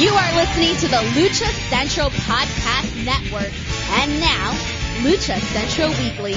You are listening to the Lucha Central Podcast Network. And now, Lucha Central Weekly.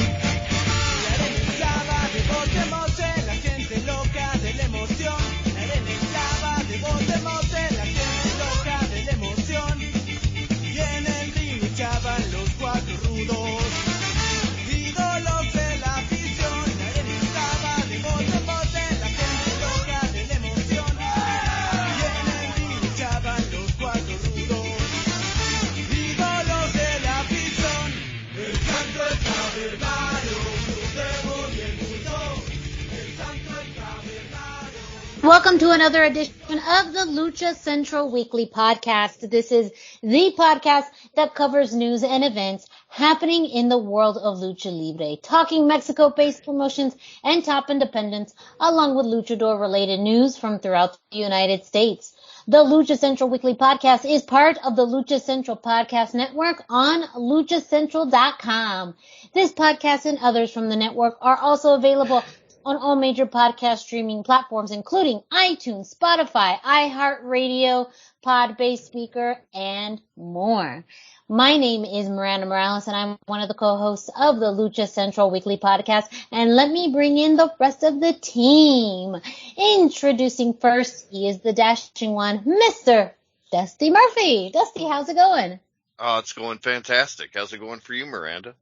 Welcome to another edition of the Lucha Central Weekly podcast. This is the podcast that covers news and events happening in the world of Lucha Libre, talking Mexico-based promotions and top independents, along with luchador-related news from throughout the United States. The Lucha Central Weekly podcast is part of the Lucha Central Podcast Network on luchacentral.com. This podcast and others from the network are also available on all major podcast streaming platforms, including iTunes, Spotify, iHeartRadio, Podbase Speaker, and more. My name is Miranda Morales, and I'm one of the co-hosts of the Lucha Central Weekly podcast. And let me bring in the rest of the team. Introducing first, he is the dashing one, Mr. Dusty Murphy. Dusty, how's it going? It's going fantastic. How's it going for you, Miranda?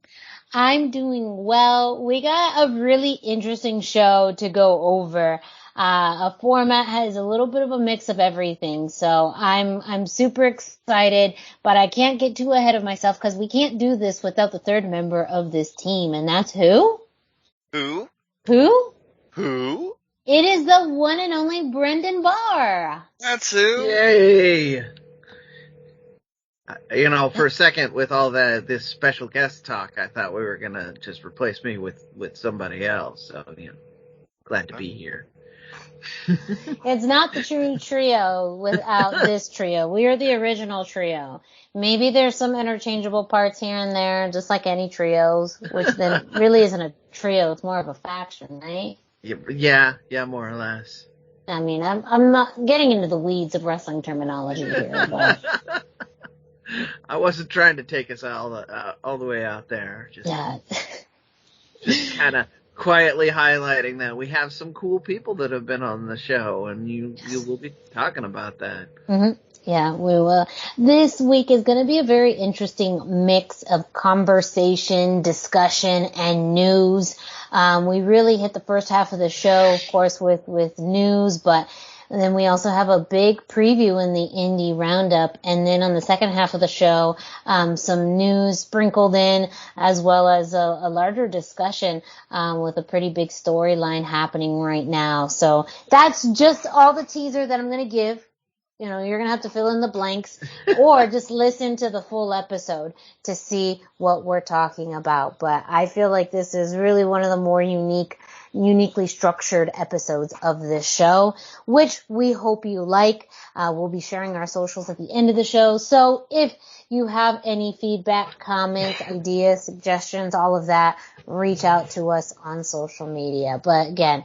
I'm doing well. We got a really interesting show to go over. A format has a little bit of a mix of everything. So I'm super excited, but I can't get too ahead of myself because we can't do this without the third member of this team. And that's who? Who? It is the one and only Brendan Barr. That's who. Yay. You know, for a second with all this special guest talk, I thought we were going to just replace me with somebody else. So, glad to be here. It's not the true trio without this trio. We are the original trio. Maybe there's some interchangeable parts here and there, just like any trios, which then really isn't a trio. It's more of a faction, right? Yeah, more or less. I mean, I'm not getting into the weeds of wrestling terminology here, but I wasn't trying to take us all the way out there. Just kind of quietly highlighting that we have some cool people that have been on the show, and you will be talking about that. Mm-hmm. Yeah, we will. This week is going to be a very interesting mix of conversation, discussion, and news. We really hit the first half of the show, of course, with news, but and then we also have a big preview in the indie roundup. And then on the second half of the show, some news sprinkled in, as well as a larger discussion with a pretty big storyline happening right now. So that's just all the teaser that I'm going to give. You're going to have to fill in the blanks or just listen to the full episode to see what we're talking about. But I feel like this is really one of the more uniquely structured episodes of this show, which we hope you like. We'll be sharing our socials at the end of the show. So if you have any feedback, comments, ideas, suggestions, all of that, reach out to us on social media. But again,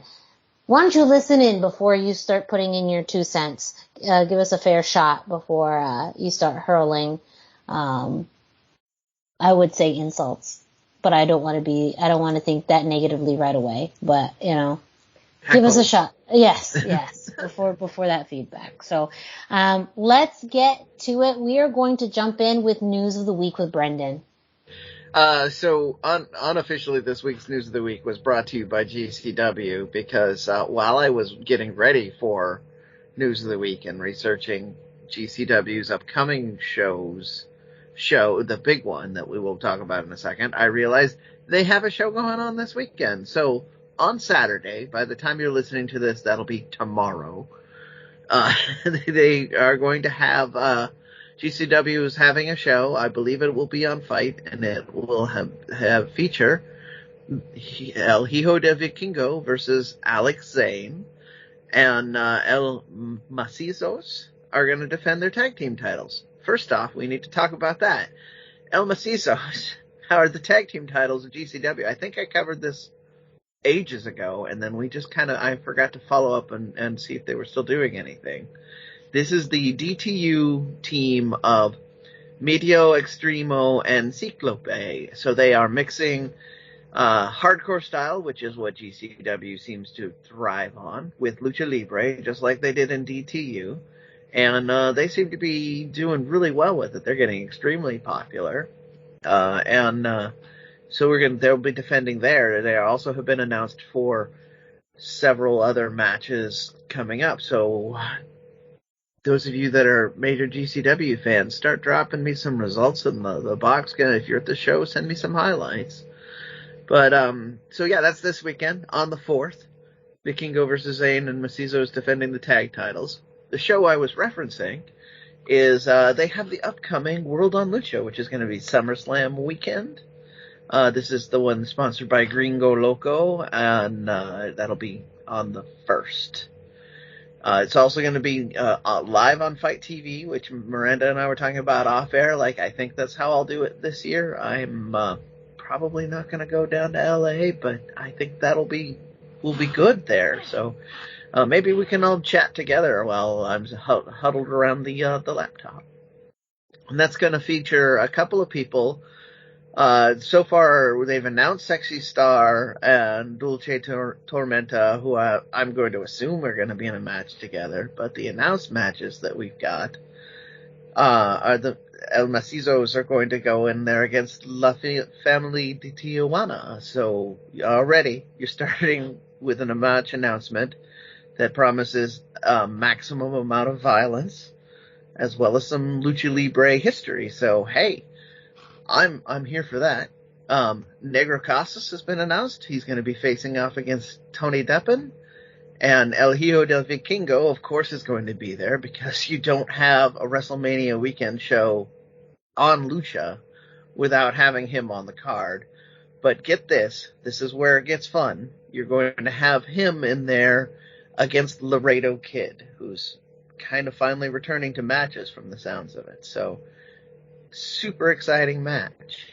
why don't you listen in before you start putting in your 2 cents? Give us a fair shot before you start hurling, I would say insults. But I don't want to think that negatively right away. But, give us a shot. Yes, before that feedback. So, let's get to it. We are going to jump in with news of the week with Brendan. So unofficially this week's news of the week was brought to you by GCW because, while I was getting ready for news of the week and researching GCW's upcoming show, the big one that we will talk about in a second, I realized they have a show going on this weekend. So on Saturday, by the time you're listening to this, that'll be tomorrow, they are going to have, GCW is having a show. I believe it will be on Fight, and it will have feature El Hijo de Vikingo versus Alex Zane, and El Macizos are going to defend their tag team titles. First off, we need to talk about that. El Macizos are the tag team titles of GCW. I think I covered this ages ago, and then we just I forgot to follow up and see if they were still doing anything. This is the DTU team of Medio, Extremo, and Ciclope. So they are mixing hardcore style, which is what GCW seems to thrive on, with Lucha Libre, just like they did in DTU. And they seem to be doing really well with it. They're getting extremely popular. So they'll be defending there. They also have been announced for several other matches coming up. So those of you that are major GCW fans, start dropping me some results in the box. If you're at the show, send me some highlights. But, so yeah, that's this weekend on the 4th. Vikingo versus Zayn and Macizo is defending the tag titles. The show I was referencing is, they have the upcoming World on Lucha, which is going to be SummerSlam weekend. This is the one sponsored by Gringo Loco, and, that'll be on the 1st. It's also going to be live on Fight TV, which Miranda and I were talking about off air. I think that's how I'll do it this year. I'm probably not going to go down to LA, but I think will be good there. So maybe we can all chat together while I'm huddled around the laptop. And that's going to feature a couple of people. So far, they've announced Sexy Star and Dulce Tormenta, who I'm going to assume are going to be in a match together. But the announced matches that we've got are the El Macizos are going to go in there against La Family de Tijuana. So already you're starting with a match announcement that promises a maximum amount of violence, as well as some Lucha Libre history. So hey, I'm here for that. Negro Casas has been announced. He's going to be facing off against Tony Deppen. And El Hijo del Vikingo, of course, is going to be there because you don't have a WrestleMania weekend show on Lucha without having him on the card. But get this is where it gets fun. You're going to have him in there against Laredo Kid, who's kind of finally returning to matches from the sounds of it. So, super exciting match.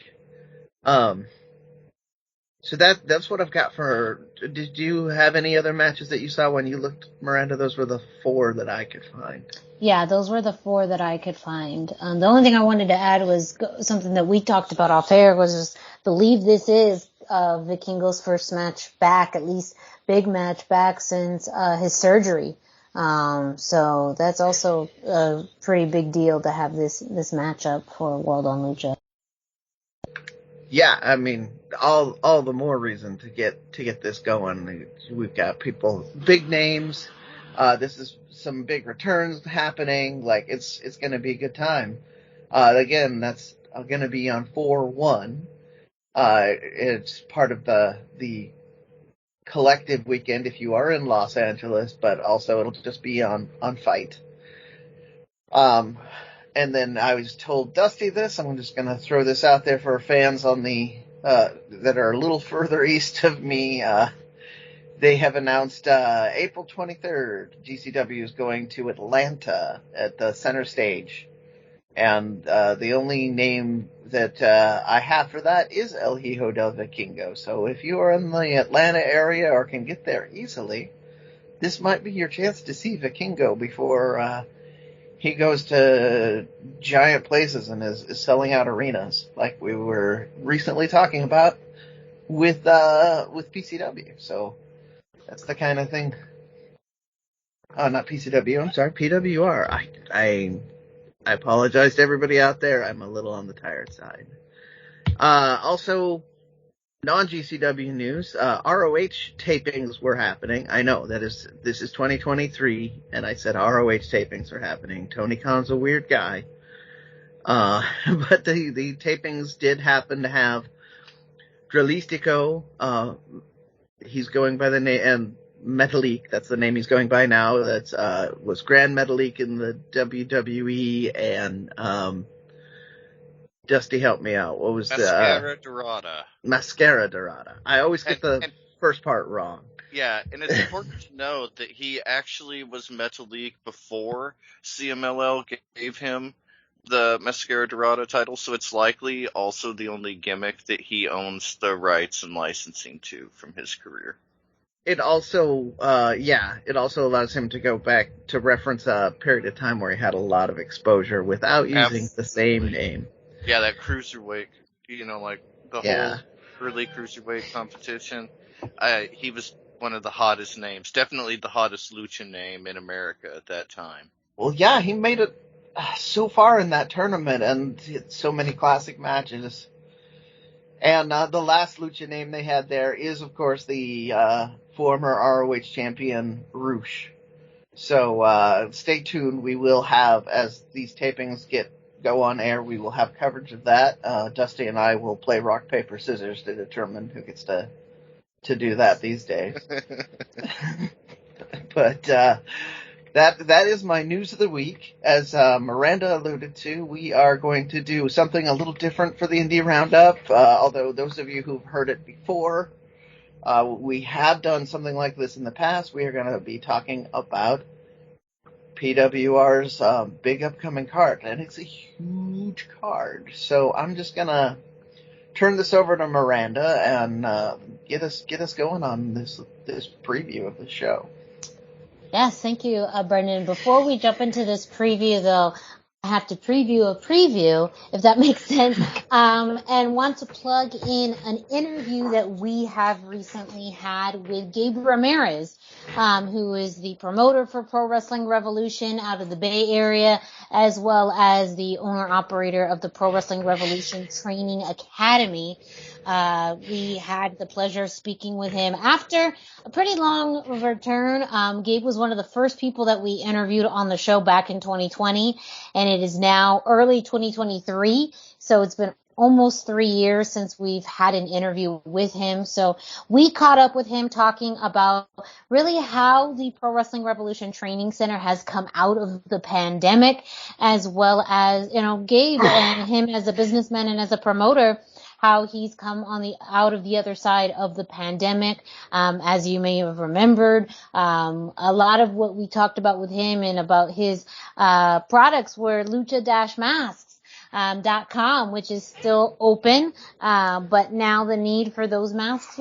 So that's what I've got for. Did you have any other matches that you saw when you looked, Miranda? Those were the 4 that I could find. Yeah, those were the 4 that I could find. The only thing I wanted to add was something that we talked about off air, was just believe this is Vikingo's first match back, at least big match back since his surgery. So that's also a pretty big deal to have this matchup for World on Lucha. Yeah, I mean, all the more reason to get this going. We've got people, big names. This is some big returns happening. It's going to be a good time. Again, that's going to be on 4/1. It's part of the collective weekend if you are in Los Angeles, but also it'll just be on Fight. And then I was told Dusty this. I'm just going to throw this out there for fans on that are a little further east of me. They have announced April 23rd, GCW is going to Atlanta at the center stage. And the only name that I have for that is El Hijo del Vikingo. So if you are in the Atlanta area or can get there easily, this might be your chance to see Vikingo before he goes to giant places and is selling out arenas, like we were recently talking about with PCW. So that's the kind of thing. Oh, not PCW. I'm sorry, PWR. I apologize to everybody out there. I'm a little on the tired side. Also, non-GCW news, ROH tapings were happening. I know this is 2023, and I said ROH tapings are happening. Tony Khan's a weird guy. But the tapings did happen to have Dralistico, he's going by the name, and Metalik, that's the name he's going by now. That's, was Grand Metalik in the WWE, and, Dusty, help me out. What was Mascara Dorada. Mascara Dorada. I always get the first part wrong. Yeah, and it's important to note that he actually was Metalik before CMLL gave him the Mascara Dorada title, so it's likely also the only gimmick that he owns the rights and licensing to from his career. It also, it also allows him to go back to reference a period of time where he had a lot of exposure without using the same name. Yeah, that cruiserweight, like the whole early cruiserweight competition. He was one of the hottest names, definitely the hottest lucha name in America at that time. Well, yeah, he made it so far in that tournament and so many classic matches. And the last lucha name they had there is, of course, the former ROH champion, Roosh. So stay tuned. We will have, as these tapings go on air, we will have coverage of that. Dusty and I will play rock, paper, scissors to determine who gets to do that these days. But that is my news of the week. As Miranda alluded to, we are going to do something a little different for the Indie Roundup. Although those of you who've heard it before, we have done something like this in the past. We are going to be talking about PWR's big upcoming card, and it's a huge card. So I'm just going to turn this over to Miranda and get us going on this preview of the show. Yes, thank you, Brendan. Before we jump into this preview, though, I have to preview a preview, if that makes sense, and want to plug in an interview that we have recently had with Gabe Ramirez, who is the promoter for Pro Wrestling Revolution out of the Bay Area, as well as the owner-operator of the Pro Wrestling Revolution Training Academy. We had the pleasure of speaking with him after a pretty long return. Gabe was one of the first people that we interviewed on the show back in 2020, and it is now early 2023. So it's been almost 3 years since we've had an interview with him. So we caught up with him talking about really how the Pro Wrestling Revolution Training Center has come out of the pandemic, as well as, Gabe and him as a businessman and as a promoter, how he's come out of the other side of the pandemic. As you may have remembered, a lot of what we talked about with him and about his products were lucha-masks.com, which is still open, but now the need for those masks,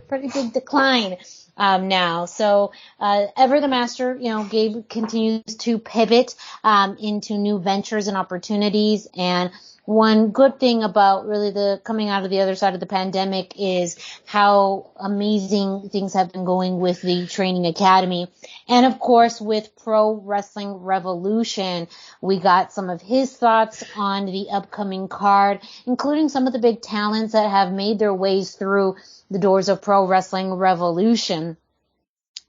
pretty big decline now. So ever the master, Gabe continues to pivot into new ventures and opportunities. And one good thing about really the coming out of the other side of the pandemic is how amazing things have been going with the training academy. And of course, with Pro Wrestling Revolution, we got some of his thoughts on the upcoming card, including some of the big talents that have made their ways through the doors of Pro Wrestling Revolution.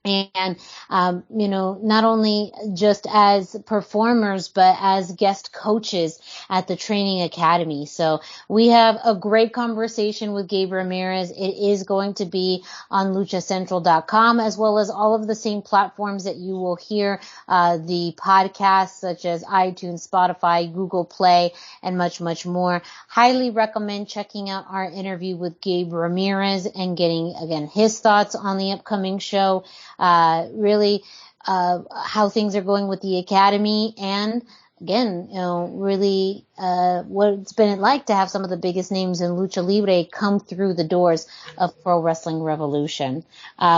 And, not only just as performers, but as guest coaches at the training academy. So we have a great conversation with Gabe Ramirez. It is going to be on luchacentral.com, as well as all of the same platforms that you will hear the podcasts, such as iTunes, Spotify, Google Play, and much, much more. Highly recommend checking out our interview with Gabe Ramirez and getting, again, his thoughts on the upcoming show. Really, how things are going with the academy, and again, really, what it's been like to have some of the biggest names in Lucha Libre come through the doors of Pro Wrestling Revolution.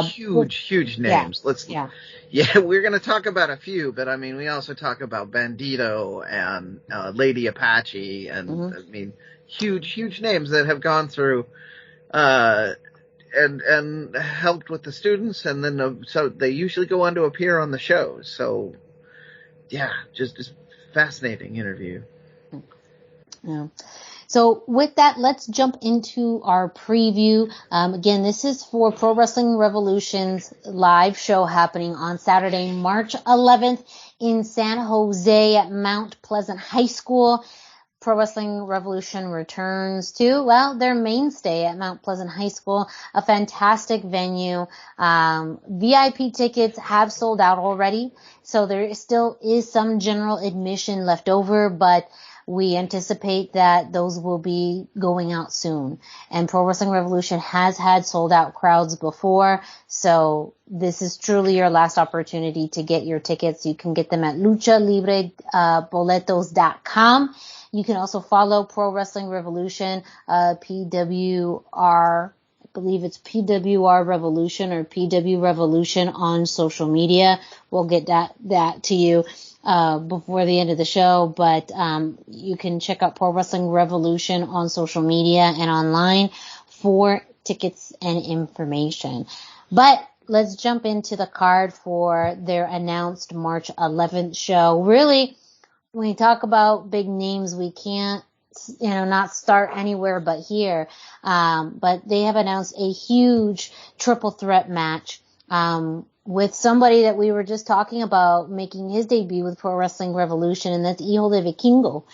Huge names. Yeah. We're going to talk about a few, but I mean, we also talk about Bandito and Lady Apache, and huge names that have gone through, and helped with the students, and then so they usually go on to appear on the shows. So, yeah, just fascinating interview. Yeah. So with that, let's jump into our preview. Again, this is for Pro Wrestling Revolution's live show happening on Saturday, March 11th in San Jose at Mount Pleasant High School. Pro Wrestling Revolution returns to, their mainstay at Mount Pleasant High School, a fantastic venue. VIP tickets have sold out already, so there still is some general admission left over, but we anticipate that those will be going out soon. And Pro Wrestling Revolution has had sold out crowds before, so this is truly your last opportunity to get your tickets. You can get them at luchalibreboletos.com. You can also follow Pro Wrestling Revolution, PWR believe it's PWR Revolution or PW Revolution on social media. We'll get that to you before the end of the show, but you can check out Pro Wrestling Revolution on social media and online for tickets and information. But let's jump into the card for their announced March 11th show. Really, when you talk about big names, we can't, not start anywhere but here. But they have announced a huge triple threat match, with somebody that we were just talking about making his debut with Pro Wrestling Revolution, and that's Hijo de Vikingo.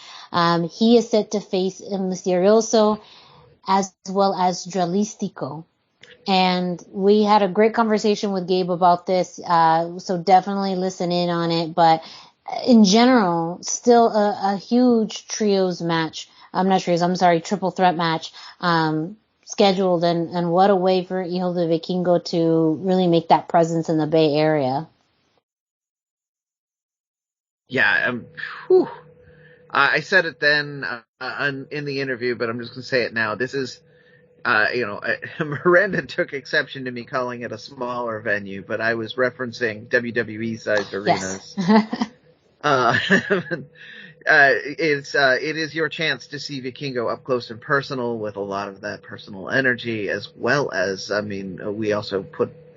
He is set to face Mysterioso as well as Dralistico. And we had a great conversation with Gabe about this, so definitely listen in on it. But in general, still a huge triple threat match, scheduled, and what a way for Hijo de Vikingo to really make that presence in the Bay Area. Yeah, I said it then in the interview, but I'm just going to say it now. This is, Miranda took exception to me calling it a smaller venue, but I was referencing WWE-sized arenas. Yes. It is your chance to see Vikingo up close and personal with a lot of that personal energy, as well as, we also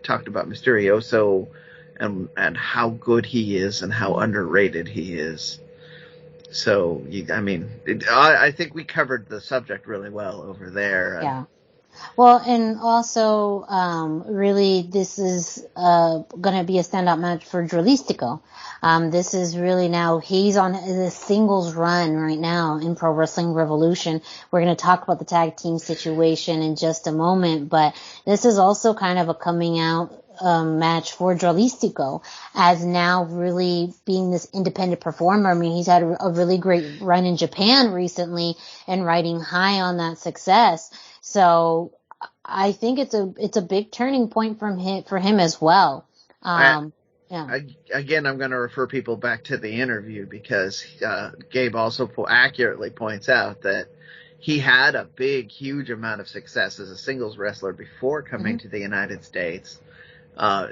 talked about Mysterioso and how good he is and how underrated he is. So, I think we covered the subject really well over there. Yeah. Well, and also, really, this is going to be a standout match for Dralistico. This is really now, he's on the singles run right now in Pro Wrestling Revolution. We're going to talk about the tag team situation in just a moment, but this is also kind of a coming out match for Dralistico, as now really being this independent performer. I mean, he's had a really great run in Japan recently and riding high on that success. So I think it's a big turning point for him as well. Yeah. Again, I'm going to refer people back to the interview because Gabe also accurately points out that he had a huge amount of success as a singles wrestler before coming to the United States.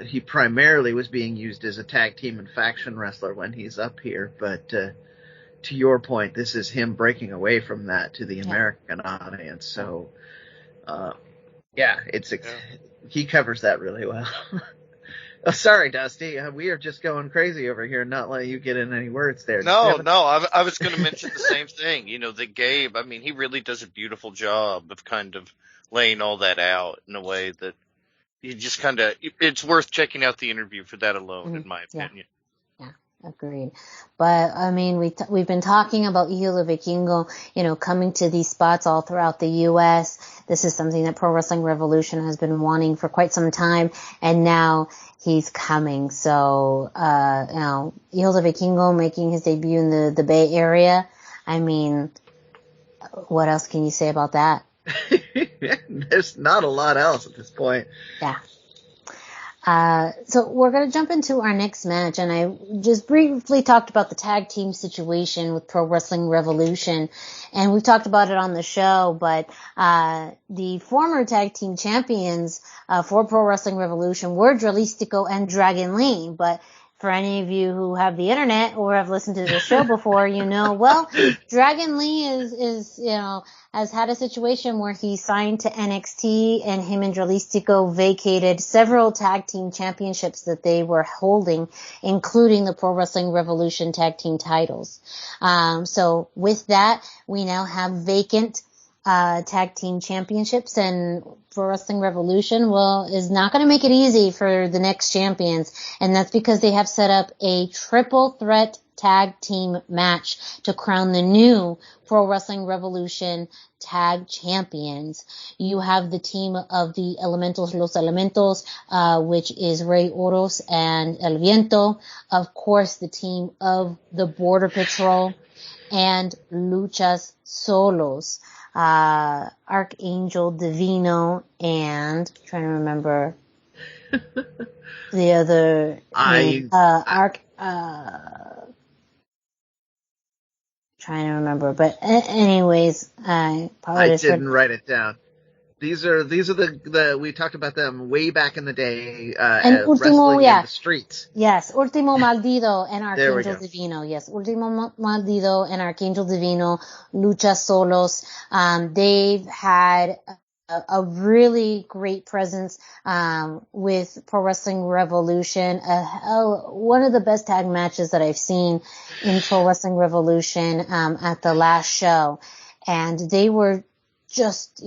He primarily was being used as a tag team and faction wrestler when he's up here, but to your point, this is him breaking away from that to the American audience. So, he covers that really well. Oh, sorry, Dusty. We are just going crazy over here, not letting you get in any words there. No, I was going to mention the same thing. That Gabe, he really does a beautiful job of kind of laying all that out in a way that you just it's worth checking out the interview for that alone, in my opinion. Yeah, agreed. But, we've been talking about Hijo de Vikingo, coming to these spots all throughout the U.S. This is something that Pro Wrestling Revolution has been wanting for quite some time, and now he's coming. So, Hijo de Vikingo making his debut in the Bay Area. What else can you say about that? There's not a lot else at this point. Yeah. So we're going to jump into our next match, and I just briefly talked about the tag team situation with Pro Wrestling Revolution, and we've talked about it on the show, but the former tag team champions for Pro Wrestling Revolution were Dralistico and Dragon Lee, but for any of you who have the internet or have listened to the show before, Dragon Lee has had a situation where he signed to NXT, and him and Dralistico vacated several tag team championships that they were holding, including the Pro Wrestling Revolution tag team titles. So with that, we now have vacant tag team championships, and Pro Wrestling Revolution is not going to make it easy for the next champions, and that's because they have set up a triple threat tag team match to crown the new Pro Wrestling Revolution tag champions. You have the team of the Los Elementos, which is Rey Oros and El Viento. Of course, the team of the Border Patrol and Luchas Solos. Archangel Divino and trying to remember the other name. Trying to remember, but anyways, I didn't write it down. These are the we talked about them way back in the day, And Ultimo, wrestling in the streets. Yes, Ultimo Maldido and Archangel There we go. Divino. Yes, Ultimo Maldido and Archangel Divino, Lucha Solos. They've had a really great presence with Pro Wrestling Revolution. One of the best tag matches that I've seen in Pro Wrestling Revolution at the last show. And they were just,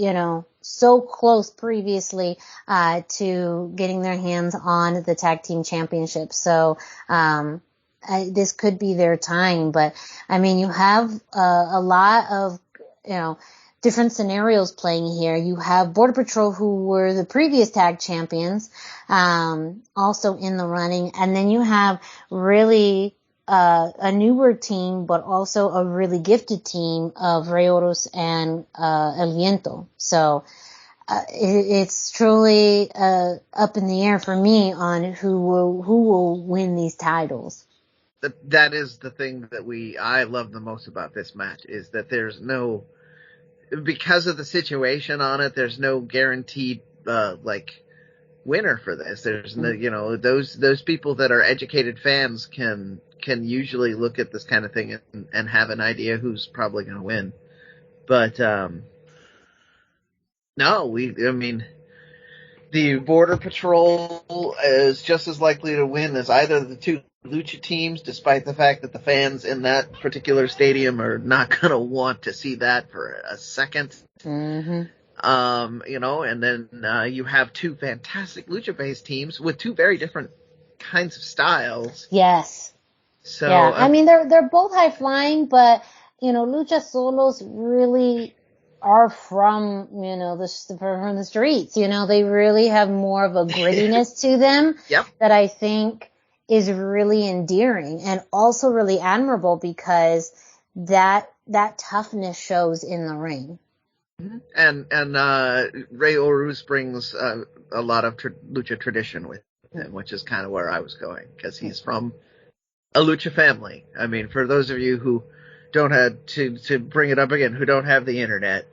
so close previously to getting their hands on the tag team championship. So this could be their time. But I mean, you have a lot of different scenarios playing here. You have Border Patrol, who were the previous tag champions, also in the running, and then you have really a newer team, but also a really gifted team of Rey Horus and El Viento. So it's truly up in the air for me on who will win these titles. That is the thing that I love the most about this match, is that there's no, because of the situation on it, there's no guaranteed winner for this. There's no, those people that are educated fans can usually look at this kind of thing and have an idea who's probably going to win. But no, the Border Patrol is just as likely to win as either of the two Lucha teams, despite the fact that the fans in that particular stadium are not going to want to see that for a second. Mm-hmm. And then you have two fantastic Lucha-based teams with two very different kinds of styles. Yes. So yeah, I mean they're both high flying, but Lucha Solos really are from from the streets. They really have more of a grittiness to them. Yep. That I think is really endearing and also really admirable, because that toughness shows in the ring. And Rey Horus brings a lot of Lucha tradition with him, which is kind of where I was going, because he's from a Lucha family. I mean, for those of you who don't have to bring it up again, who don't have the internet,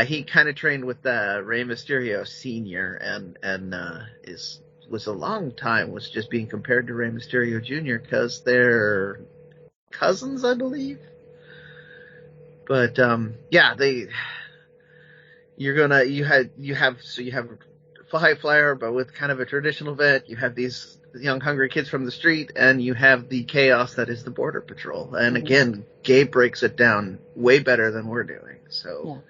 he kind of trained with Rey Mysterio Sr. and was a long time was just being compared to Rey Mysterio Jr. because they're cousins, I believe. But you have High Flyer, but with kind of a traditional vet. You have these young, hungry kids from the street, and you have the chaos that is the Border Patrol. And again, Gabe breaks it down way better than we're doing. So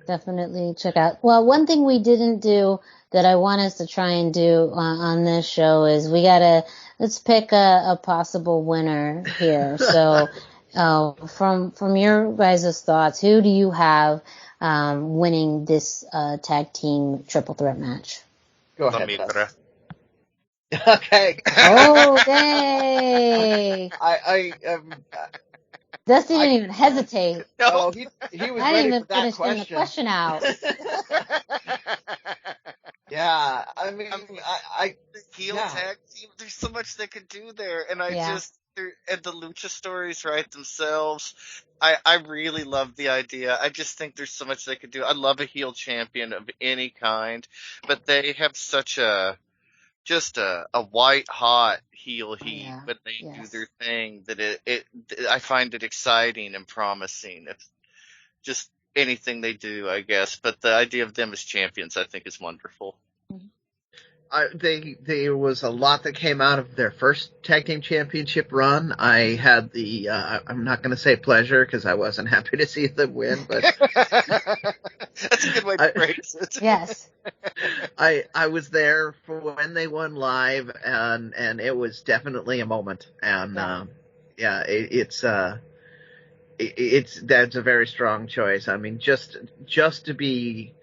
definitely check out. Well, one thing we didn't do that I want us to try and do on this show is let's pick a possible winner here. So from your guys' thoughts, who do you have winning this tag team triple threat match? Go ahead. Libre. Okay. Oh, dang. Dusty didn't even hesitate. No, he was I ready didn't even for that finish getting the question out. Yeah, I mean, the heel tag team. There's so much they could do there, and and the Lucha stories write themselves. I really love the idea. I just think there's so much they could do. I love a heel champion of any kind, but they have such a white hot heel heat when they do their thing that I find it exciting and promising. It's just anything they do, I guess. But the idea of them as champions, I think, is wonderful. There was a lot that came out of their first tag team championship run. I had the I'm not going to say pleasure because I wasn't happy to see them win, but that's a good way to phrase it. Yes, I was there for when they won live, and it was definitely a moment. And that's a very strong choice. I mean, just to be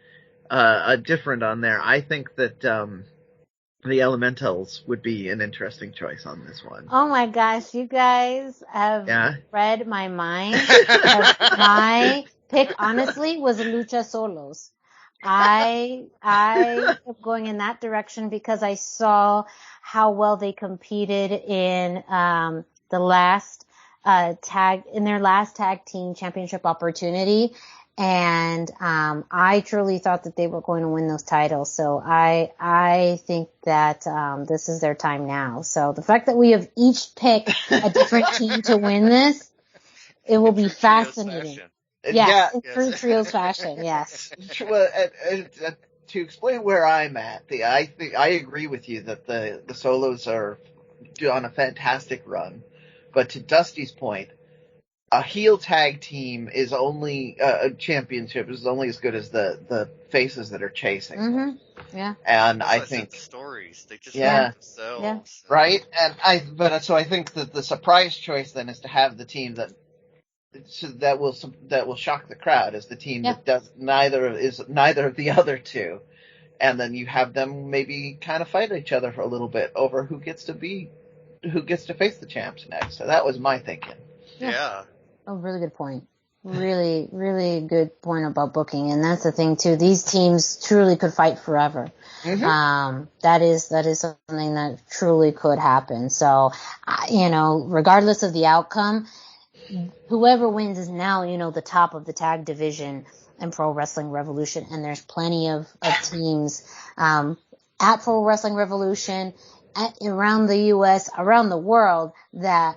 different on there, I think that the Elementals would be an interesting choice on this one. Oh my gosh, you guys have read my mind. My pick, honestly, was Lucha Solos. I am going in that direction because I saw how well they competed in their last tag team championship opportunity. And I truly thought that they were going to win those titles. So I think that this is their time now. So the fact that we have each picked a different team to win this, it will be fascinating. Yes, in true trios fashion, yes. Well, to explain where I'm at, I agree with you that the Solos are on a fantastic run. But to Dusty's point, a heel tag team is only a championship is only as good as the faces that are chasing. Mm-hmm. Yeah. And I think the stories they just themselves. Yeah. Right. And I think that the surprise choice then is to have the team that will shock the crowd is the team that does neither of the other two, and then you have them maybe kind of fight each other for a little bit over who gets to face the champs next. So that was my thinking. Yeah. Oh, really good point. Really, really good point about booking. And that's the thing too. These teams truly could fight forever. Mm-hmm. That is something that truly could happen. So, regardless of the outcome, whoever wins is now, the top of the tag division in Pro Wrestling Revolution. And there's plenty of teams, at Pro Wrestling Revolution, around the U.S., around the world, that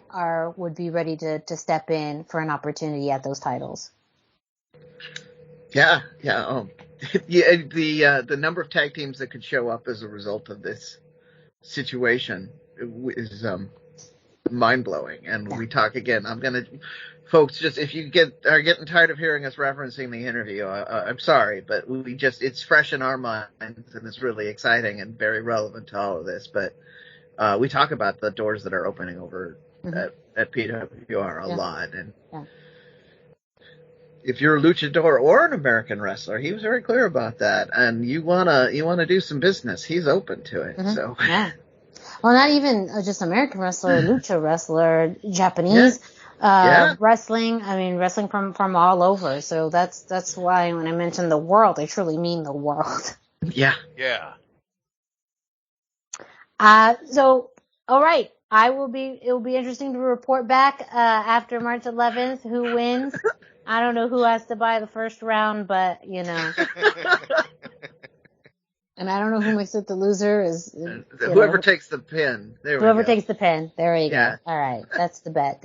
would be ready to step in for an opportunity at those titles. Yeah. The number of tag teams that could show up as a result of this situation is mind blowing. And we talk again. Folks, just if you are getting tired of hearing us referencing the interview, I'm sorry, but it's fresh in our minds and it's really exciting and very relevant to all of this. But we talk about the doors that are opening over at PWR a lot. And if you're a luchador or an American wrestler, he was very clear about that. And you wanna do some business, he's open to it. Mm-hmm. So well, not even just American wrestler, lucha wrestler, Japanese. Wrestling. I mean, wrestling from all over. So that's why when I mention the world, I truly mean the world. Yeah. So, all right. It will be interesting to report back, after March 11th, who wins. I don't know who has to buy the first round, but, and I don't know who makes it the loser is. Whoever takes the pin. Whoever takes the pin. There you go. All right. That's the bet.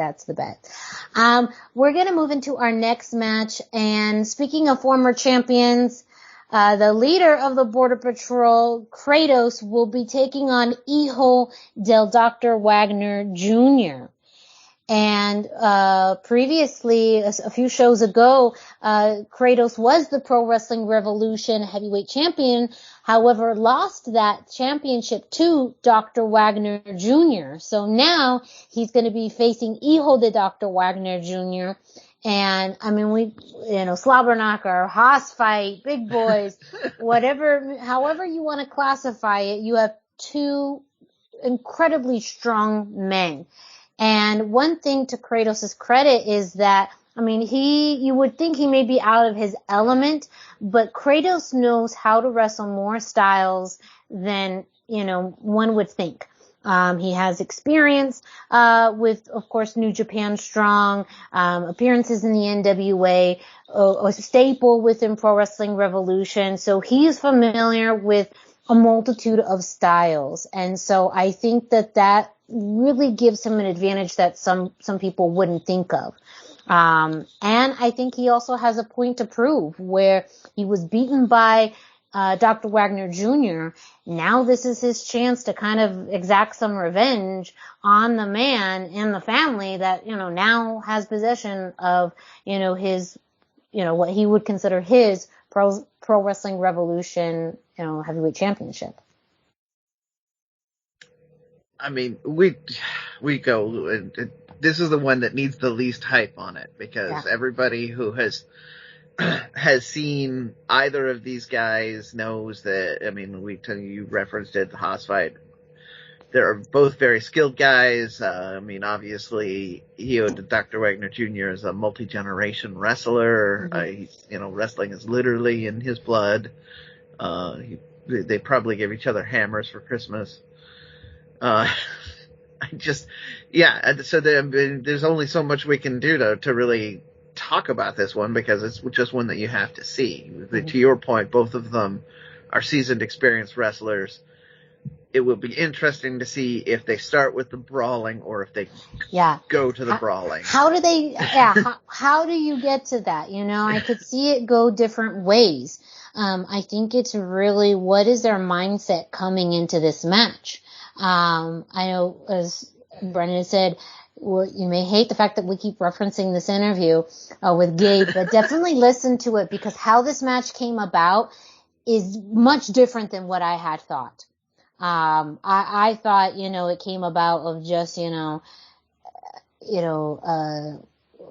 We're going to move into our next match. And speaking of former champions, the leader of the Border Patrol, Kratos, will be taking on Hijo del Dr. Wagner Jr. And previously, a few shows ago, Kratos was the Pro Wrestling Revolution heavyweight champion, however, lost that championship to Dr. Wagner Jr. So now he's going to be facing Hijo de Dr. Wagner Jr. And I mean, slobber knocker, hoss fight, big boys, however you want to classify it, you have two incredibly strong men. And one thing to Kratos' credit is that, I mean, you would think he may be out of his element, but Kratos knows how to wrestle more styles than, one would think. He has experience, with, of course, New Japan Strong, appearances in the NWA, a staple within Pro Wrestling Revolution. So he's familiar with a multitude of styles. And so I think that really gives him an advantage that some people wouldn't think of. And I think he also has a point to prove where he was beaten by Dr. Wagner Jr. Now this is his chance to kind of exact some revenge on the man and the family that, now has possession of, his, what he would consider his Pro Wrestling Revolution, heavyweight championship. I mean, we go. This is the one that needs the least hype on it because everybody who has seen either of these guys knows that. I mean, you referenced it, the Haas fight. They're both very skilled guys. I mean, obviously, Dr. Wagner Jr. is a multi-generation wrestler. Wrestling is literally in his blood. They probably give each other hammers for Christmas. So there's only so much we can do to really talk about this one because it's just one that you have to see. To your point, both of them are seasoned, experienced wrestlers. It will be interesting to see if they start with the brawling or if they go to the brawling. How do they, how do you get to that? I could see it go different ways. I think it's really what is their mindset coming into this match. I know, as Brendan said, you may hate the fact that we keep referencing this interview with Gabe, but definitely listen to it because how this match came about is much different than what I had thought. I thought, it came about of just,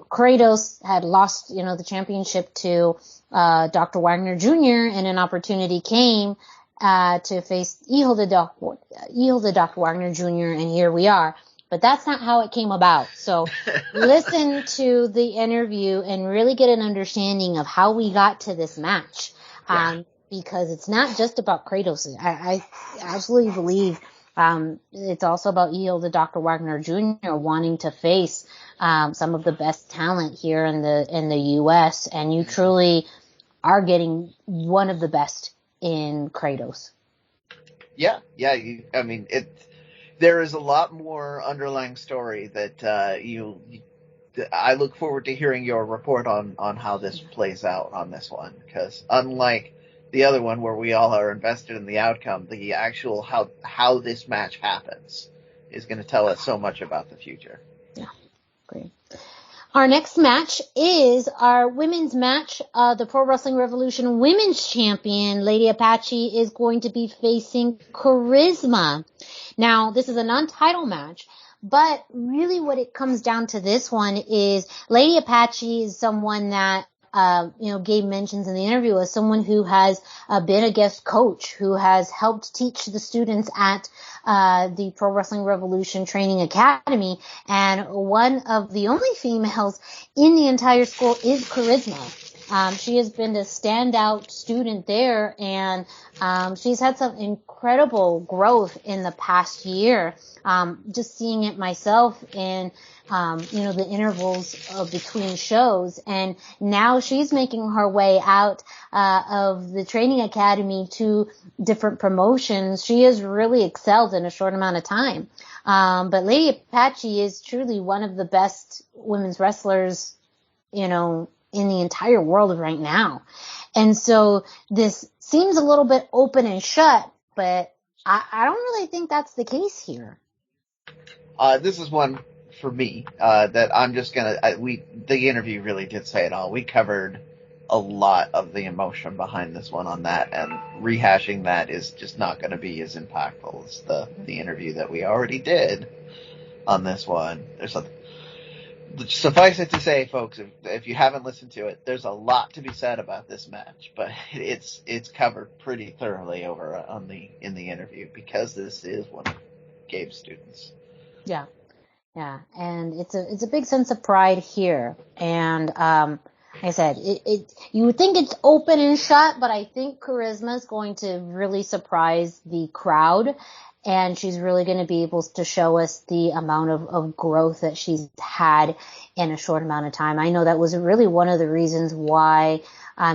Kratos had lost, the championship to Dr. Wagner Jr. and an opportunity came to face Hijo de Dr. Wagner Jr. and here we are. But that's not how it came about. So listen to the interview and really get an understanding of how we got to this match. Because it's not just about Kratos. I absolutely believe it's also about Hijo de Dr. Wagner Jr. wanting to face some of the best talent here in the U.S. and you truly are getting one of the best in Kratos. Yeah. There is a lot more underlying story that I look forward to hearing your report on how this plays out on this one, because unlike the other one where we all are invested in the outcome, the actual how this match happens is going to tell us so much about the future. Yeah, great. Our next match is our women's match. The Pro Wrestling Revolution Women's Champion, Lady Apache, is going to be facing Charisma. Now, this is a non-title match, but really what it comes down to this one is Lady Apache is someone that Gabe mentions in the interview as someone who has been a guest coach, who has helped teach the students at the Pro Wrestling Revolution Training Academy, and one of the only females in the entire school is Charisma. She has been a standout student there, and she's had some incredible growth in the past year. Just seeing it myself in the intervals between shows, and now she's making her way out of the training academy to different promotions. She has really excelled in a short amount of time. But Lady Apache is truly one of the best women's wrestlers, in the entire world right now. And so this seems a little bit open and shut, but I don't really think that's the case here. This is one for me that I'm just gonna. The interview really did say it all. We covered a lot of the emotion behind this one on that, and rehashing that is just not going to be as impactful as the interview that we already did on this one. Suffice it to say, folks, if you haven't listened to it, there's a lot to be said about this match, but it's covered pretty thoroughly over in the interview because this is one of Gabe's students. Yeah, and it's a big sense of pride here, and like I said, you would think it's open and shut, but I think Charisma is going to really surprise the crowd. And she's really going to be able to show us the amount of growth that she's had in a short amount of time. I know that was really one of the reasons why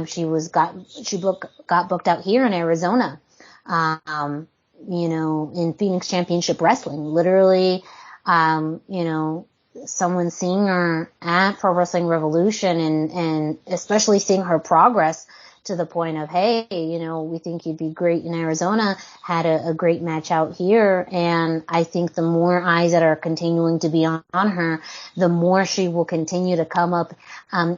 she got booked out here in Arizona, in Phoenix Championship Wrestling. Literally, someone seeing her at Pro Wrestling Revolution and especially seeing her progress to the point of, hey, we think you'd be great in Arizona, had a great match out here. And I think the more eyes that are continuing to be on her, the more she will continue to come up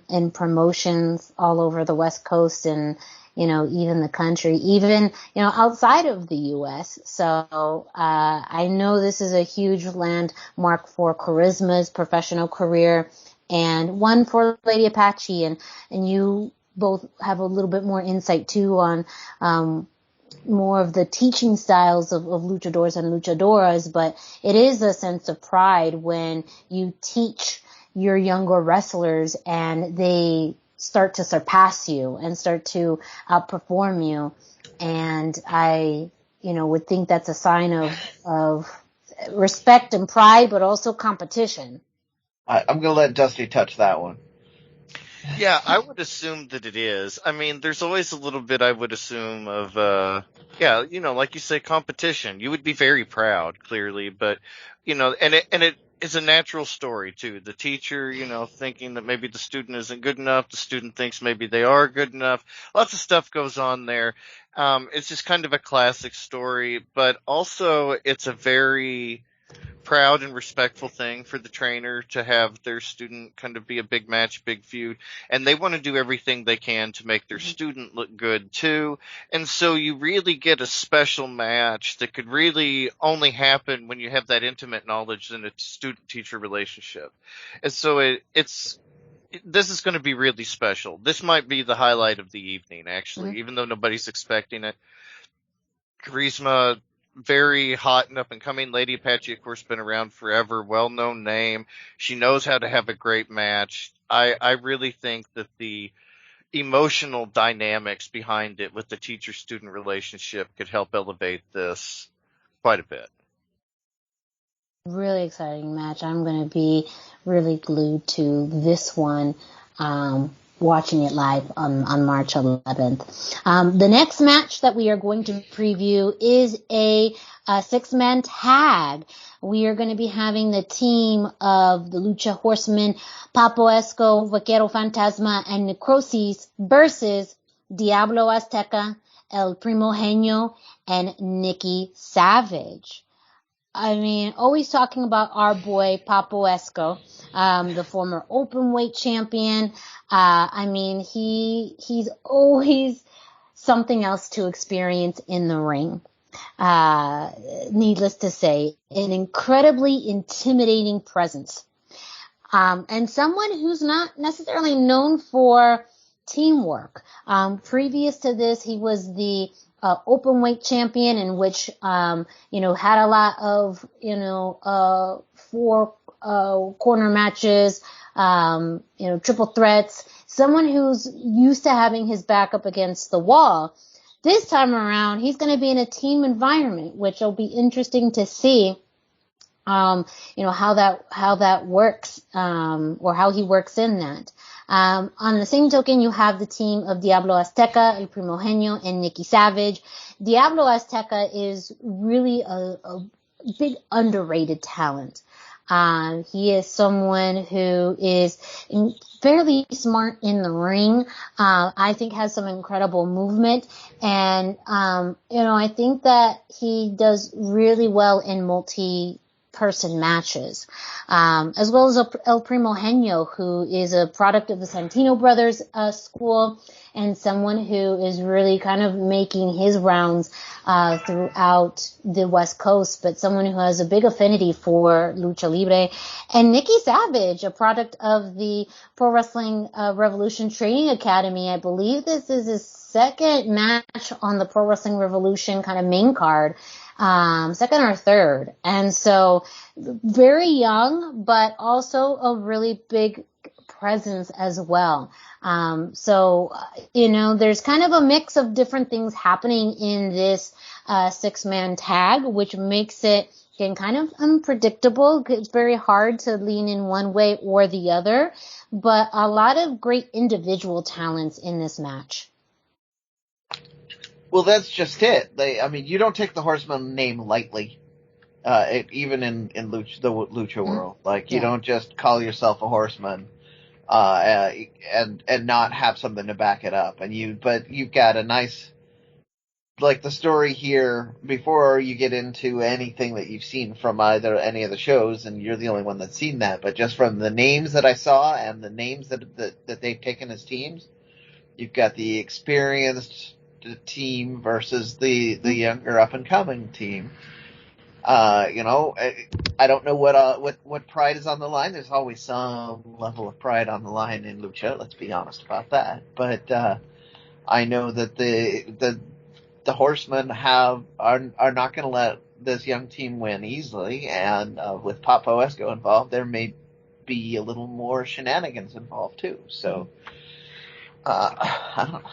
in promotions all over the West Coast and, even the country, even, outside of the U.S. So I know this is a huge landmark for Charisma's professional career and one for Lady Apache. And you both have a little bit more insight too on more of the teaching styles of luchadors and luchadoras, but it is a sense of pride when you teach your younger wrestlers and they start to surpass you and start to outperform you. And I, would think that's a sign of respect and pride, but also competition. I'm going to let Dusty touch that one. Yeah, I would assume that it is. I mean, there's always a little bit I would assume of, yeah, like you say, competition. You would be very proud, clearly, but, and it is a natural story too. The teacher, thinking that maybe the student isn't good enough. The student thinks maybe they are good enough. Lots of stuff goes on there. It's just kind of a classic story, but also it's a very proud and respectful thing for the trainer to have their student kind of be a big match, big feud, and they want to do everything they can to make their student look good too. And so you really get a special match that could really only happen when you have that intimate knowledge in a student-teacher relationship. And so this is going to be really special. This might be the highlight of the evening, actually, even though nobody's expecting it. Charisma, very hot and up and coming. Lady Apache, of course, been around forever, well-known name. She knows how to have a great match. I really think that the emotional dynamics behind it with the teacher-student relationship could help elevate this quite a bit. Really exciting match. I'm going to be really glued to this one, watching it live on March 11th. The next match that we are going to preview is a 6-man tag. We are going to be having the team of the Lucha Horsemen, Papo Esco, Vaquero Fantasma, and Necrosis versus Diablo Azteca, El Primogenio, and Nikki Savage. I mean, always talking about our boy Papo Esco, the former openweight champion. I mean, he's always something else to experience in the ring. Needless to say, an incredibly intimidating presence. And someone who's not necessarily known for teamwork. Previous to this, he was the open weight champion, in which had a lot of 4 corner matches, triple threats. Someone who's used to having his back up against the wall. This time around, he's going to be in a team environment, which will be interesting to see. How that works, or how he works in that. On the same token, you have the team of Diablo Azteca, El Primogenio, and Nikki Savage. Diablo Azteca is really a big underrated talent. He is someone who is fairly smart in the ring. I think has some incredible movement, and I think that he does really well in multi-person matches, as well as El Primogenio, who is a product of the Santino brothers school, and someone who is really kind of making his rounds throughout the West Coast, but someone who has a big affinity for lucha libre. And Nikki Savage, a product of the Pro Wrestling Revolution Training Academy. I believe this is his second match on the Pro Wrestling Revolution kind of main card. Second or third. And so very young, but also a really big presence as well. There's kind of a mix of different things happening in this 6-man tag, which makes it again kind of unpredictable. It's very hard to lean in one way or the other, but a lot of great individual talents in this match. Well, that's just it. You don't take the Horseman name lightly, even in the Lucha world. You don't just call yourself a Horseman, and not have something to back it up. But you've got a nice, the story here, before you get into anything that you've seen from either any of the shows, and you're the only one that's seen that, but just from the names that I saw and the names that they've taken as teams, you've got the experienced team versus the younger up and coming team. I don't know what pride is on the line. There's always some level of pride on the line in lucha. Let's be honest about that. But I know that the Horsemen are not going to let this young team win easily, and with Papo Esco involved, there may be a little more shenanigans involved too. So I don't know.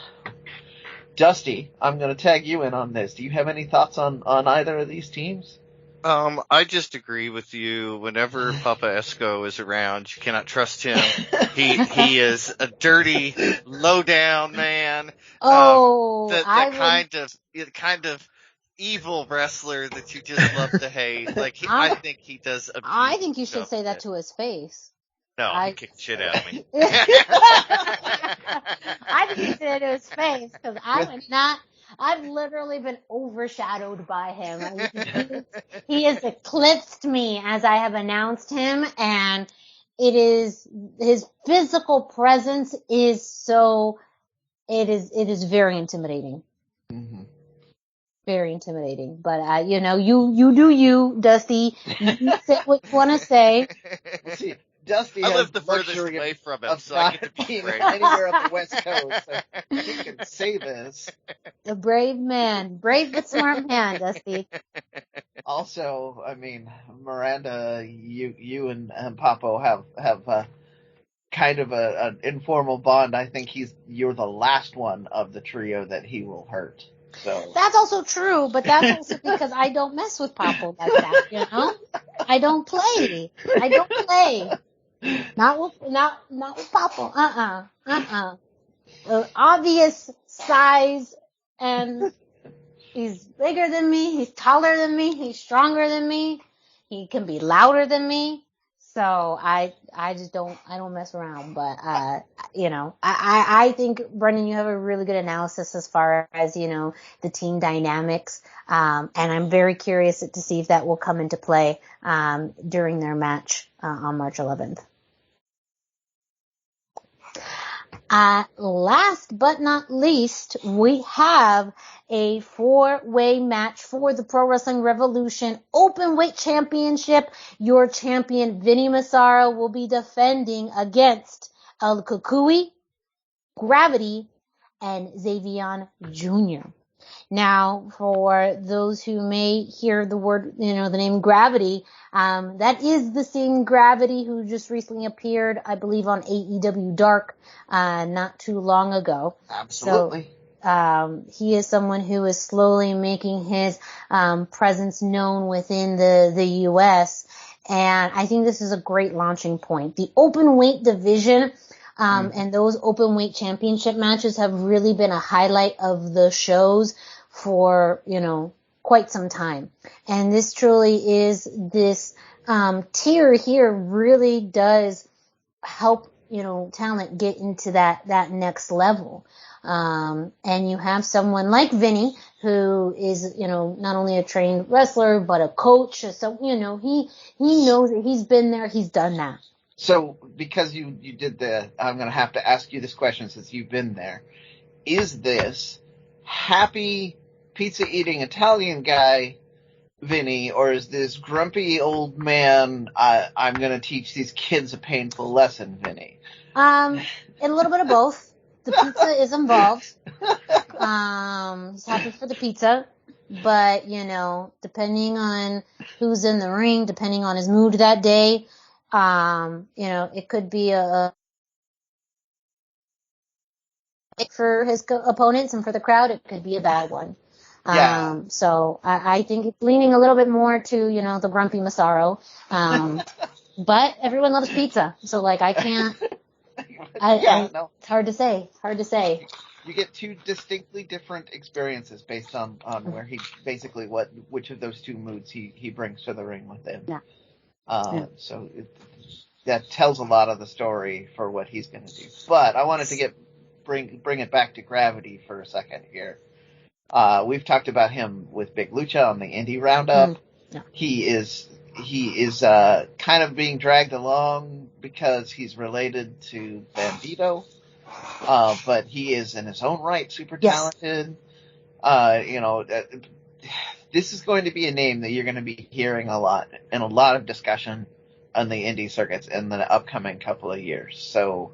Dusty, I'm going to tag you in on this. Do you have any thoughts on either of these teams? I just agree with you. Whenever Papa Esco is around, you cannot trust him. He is a dirty, low down man. Oh, The kind of evil wrestler that you just love to hate. Like I think he does abuse. I think you should say that to his face. No, he kicked shit out of me. I think you should say that to his face because I've literally been overshadowed by him. He has eclipsed me as I have announced him, and his physical presence is it is very intimidating. Mm-hmm. Very intimidating, but you do you, Dusty. You say what you want to say. See, Dusty I has live the luxury furthest away from him, of so I get to not be being brave. anywhere up the West Coast. So he can say this. A brave man, brave but smart man, Dusty. Also, I mean, Miranda, you and Papo have kind of an informal bond. I think you're the last one of the trio that he will hurt. So that's also true, but that's also because I don't mess with Papo like that, you know? I don't play. Not with Papo. Obvious size, and he's bigger than me, he's taller than me, he's stronger than me, he can be louder than me. So I don't mess around, but I think, Brendan, you have a really good analysis as far as, the team dynamics. And I'm very curious to see if that will come into play, during their match, on March 11th. Last but not least, we have a 4-way match for the Pro Wrestling Revolution Openweight Championship. Your champion, Vinny Massaro, will be defending against El Kukui, Gravity, and Xavion Jr. Now, for those who may hear the word, the name Gravity, that is the same Gravity who just recently appeared, I believe, on AEW Dark, not too long ago. Absolutely. So, he is someone who is slowly making his, presence known within the US. And I think this is a great launching point. The open weight division, and those open weight championship matches have really been a highlight of the shows for, quite some time. And this truly is this, tier here really does help, talent get into that next level. And you have someone like Vinny who is, not only a trained wrestler, but a coach. So, he knows that he's been there. He's done that. So, because you did I'm going to have to ask you this question since you've been there. Is this happy pizza-eating Italian guy, Vinny, or is this grumpy old man, I'm going to teach these kids a painful lesson, Vinny? A little bit of both. The pizza is involved. He's happy for the pizza, but, depending on who's in the ring, depending on his mood that day, it could be for his opponents, and for the crowd, it could be a bad one. Yeah. So I think it's leaning a little bit more to, the grumpy Massaro. But everyone loves pizza. So, I can't, it's hard to say. You get two distinctly different experiences based on where he, basically which of those two moods he brings to the ring with him. Yeah. So that tells a lot of the story for what he's going to do. But I wanted to bring it back to Gravity for a second here. We've talked about him with Big Lucha on the Indie Roundup. Yeah. He is kind of being dragged along because he's related to Bandito. But he is in his own right super talented. This is going to be a name that you're going to be hearing a lot in a lot of discussion on the indie circuits in the upcoming couple of years. So,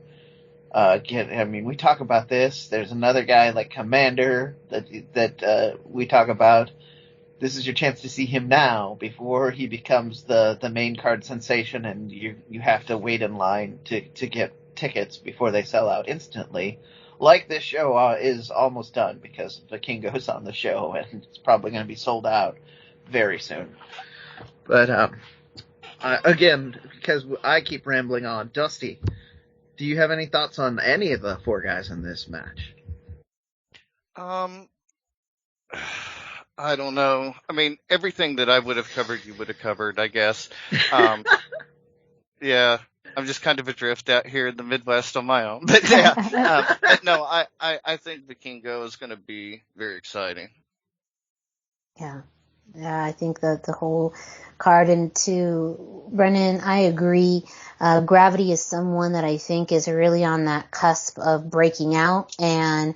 we talk about this. There's another guy like Commander that we talk about. This is your chance to see him now before he becomes the main card sensation, and you have to wait in line to get tickets before they sell out instantly. Like this show is almost done because the King goes on the show, and it's probably going to be sold out very soon. But again, because I keep rambling on, Dusty, do you have any thoughts on any of the four guys in this match? I don't know. I mean, everything that I would have covered, you would have covered, I guess. Yeah, I'm just kind of adrift out here in the Midwest on my own. But yeah, but no, I think Vikingo is going to be very exciting. Yeah. Yeah, I think that the whole card into Brennan, I agree. Gravity is someone that I think is really on that cusp of breaking out, and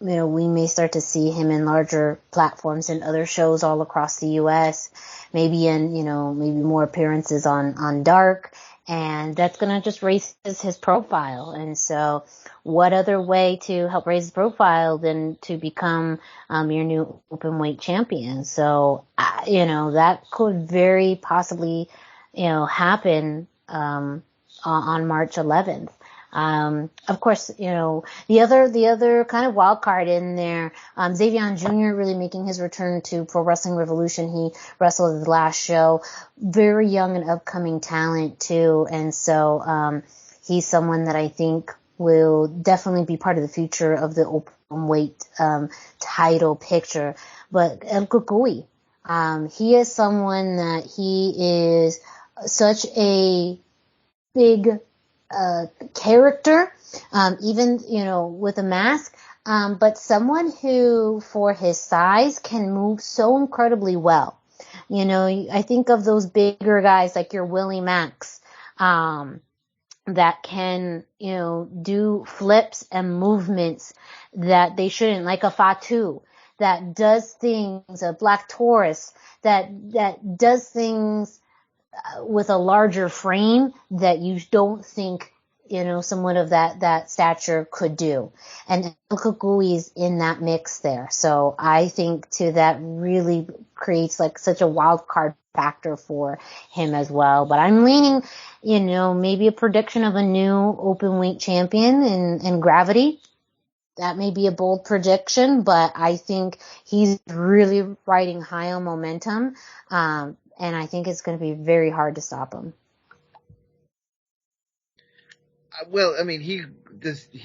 we may start to see him in larger platforms and other shows all across the U.S. Maybe maybe more appearances on Dark, and that's gonna just raise his profile. And so, what other way to help raise his profile than to become your new open weight champion? So, that could very possibly, happen on March 11th. Of course, the other kind of wild card in there, Xavier Jr. really making his return to Pro Wrestling Revolution. He wrestled at the last show. Very young and upcoming talent too. And so, he's someone that I think will definitely be part of the future of the open weight, title picture. But El Kukui, he is someone that he is such a big character, even, with a mask, but someone who, for his size, can move so incredibly well. I think of those bigger guys like your Willie Max, that can, do flips and movements that they shouldn't, like a Fatu, that does things, a Black Taurus, that does things with a larger frame that you don't think, someone of that stature could do. And El Kukui is in that mix there. So I think that really creates like such a wild card factor for him as well. But I'm leaning, maybe a prediction of a new open weight champion in Gravity. That may be a bold prediction, but I think he's really riding high on momentum. And I think it's going to be very hard to stop him. Well, I mean, he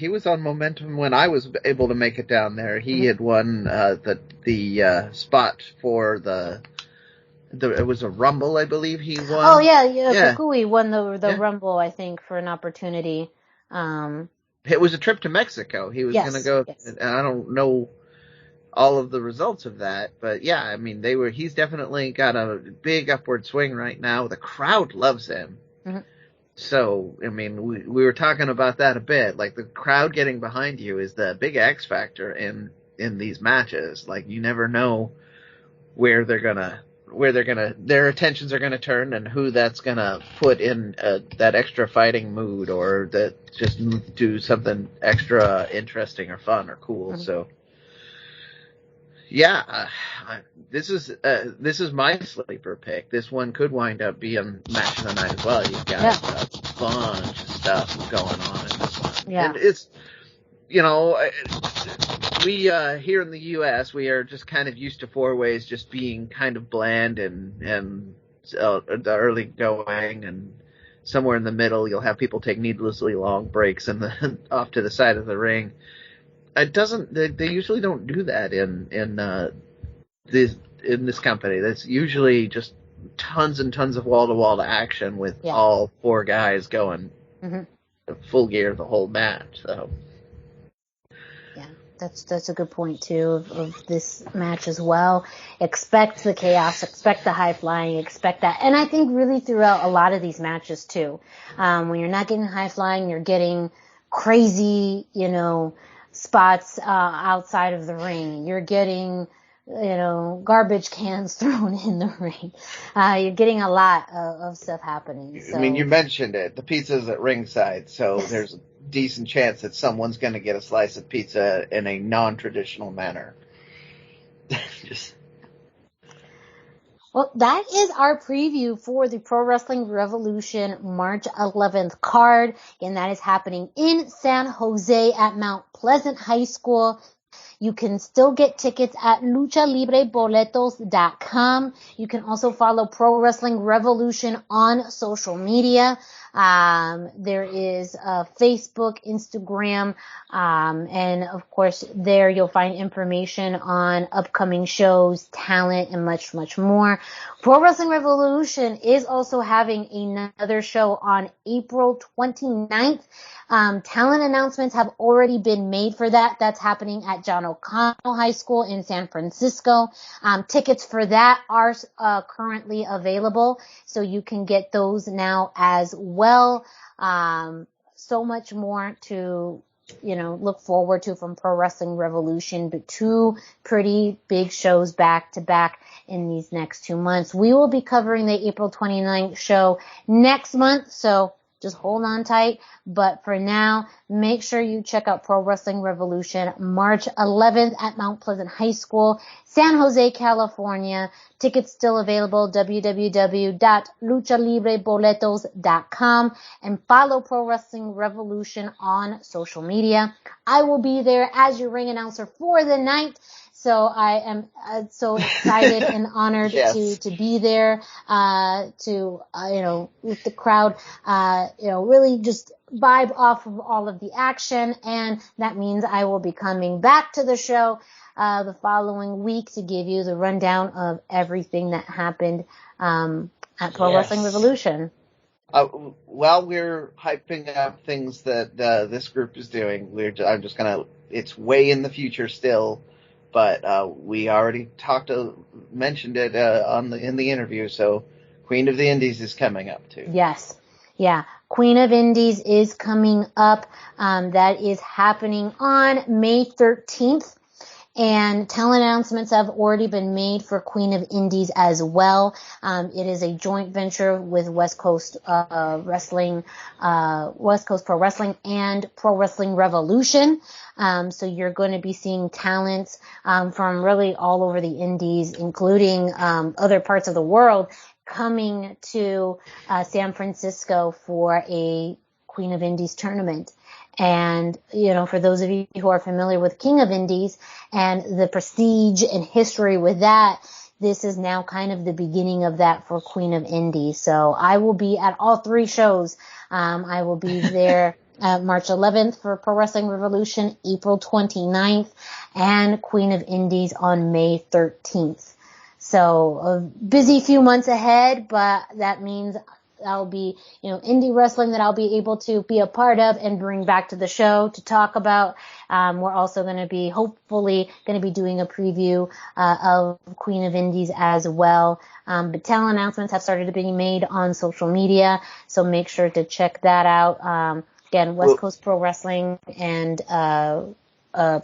was on momentum when I was able to make it down there. He had won the spot for it was a Rumble, I believe he won. Oh yeah. Kukui won the Rumble, I think, for an opportunity. It was a trip to Mexico. He was going to go, and I don't know all of the results of that, but yeah, I mean, he's definitely got a big upward swing right now. The crowd loves him. Mm-hmm. So, I mean, we were talking about that a bit. Like, the crowd getting behind you is the big X factor in these matches. Like, you never know where their attentions are gonna turn and who that's gonna put in that extra fighting mood, or that just do something extra interesting or fun or cool. Mm-hmm. So, yeah, this is my sleeper pick. This one could wind up being match of the night as well. You've got a bunch of stuff going on in this one. Yeah. And it's, we here in the U.S., we are just kind of used to four ways just being kind of bland and the early going, and somewhere in the middle you'll have people take needlessly long breaks and off to the side of the ring. They usually don't do that in this company. That's usually just tons and tons of wall-to-wall action with all four guys going full gear the whole match. So yeah, that's a good point too of this match as well. Expect the chaos, expect the high flying, expect that, and I think really throughout a lot of these matches too, when you're not getting high flying, you're getting crazy, spots outside of the ring. You're getting, garbage cans thrown in the ring. You're getting a lot of stuff happening. So. I mean, you mentioned it. The pizza's at ringside, so there's a decent chance that someone's going to get a slice of pizza in a non-traditional manner. Well, that is our preview for the Pro Wrestling Revolution March 11th card, and that is happening in San Jose at Mount Pleasant High School. You can still get tickets at luchalibreboletos.com. You can also follow Pro Wrestling Revolution on social media. There is Facebook, Instagram, and of course there you'll find information on upcoming shows, talent, and much, much more. Pro Wrestling Revolution is also having another show on April 29th. Talent announcements have already been made for that. That's happening at John O'Connell High School in San Francisco. Tickets for that are currently available, so you can get those now as well. So much more to, look forward to from Pro Wrestling Revolution, but 2 pretty big shows back to back in these next 2 months. We will be covering the April 29th show next month, so just hold on tight. But for now, make sure you check out Pro Wrestling Revolution March 11th at Mount Pleasant High School, San Jose, California. Tickets still available, www.luchalibreboletos.com, and follow Pro Wrestling Revolution on social media. I will be there as your ring announcer for the night. So I am so excited and honored Yes. to be there, with the crowd, really just vibe off of all of the action. And that means I will be coming back to the show, the following week to give you the rundown of everything that happened, at Pro Wrestling Revolution. While we're hyping up things that, this group is doing, it's way in the future still. But we already mentioned it in the interview. So Queen of the Indies is coming up too. Yes, yeah, Queen of Indies is coming up. That is happening on May 13th, and talent announcements have already been made for Queen of Indies as well. It is a joint venture with West Coast Wrestling, West Coast Pro Wrestling, and Pro Wrestling Revolution. So you're going to be seeing talents from really all over the indies, including other parts of the world, coming to San Francisco for a Queen of Indies tournament. And, for those of you who are familiar with King of Indies and the prestige and history with that, this is now kind of the beginning of that for Queen of Indies. So I will be at all 3 shows. I will be there March 11th for Pro Wrestling Revolution, April 29th, and Queen of Indies on May 13th. So a busy few months ahead, but that means I'll be, indie wrestling that I'll be able to be a part of and bring back to the show to talk about. We're also going to be, hopefully, doing a preview of Queen of Indies as well. But talent announcements have started to be made on social media, so make sure to check that out. Again, West Coast Pro Wrestling and Pro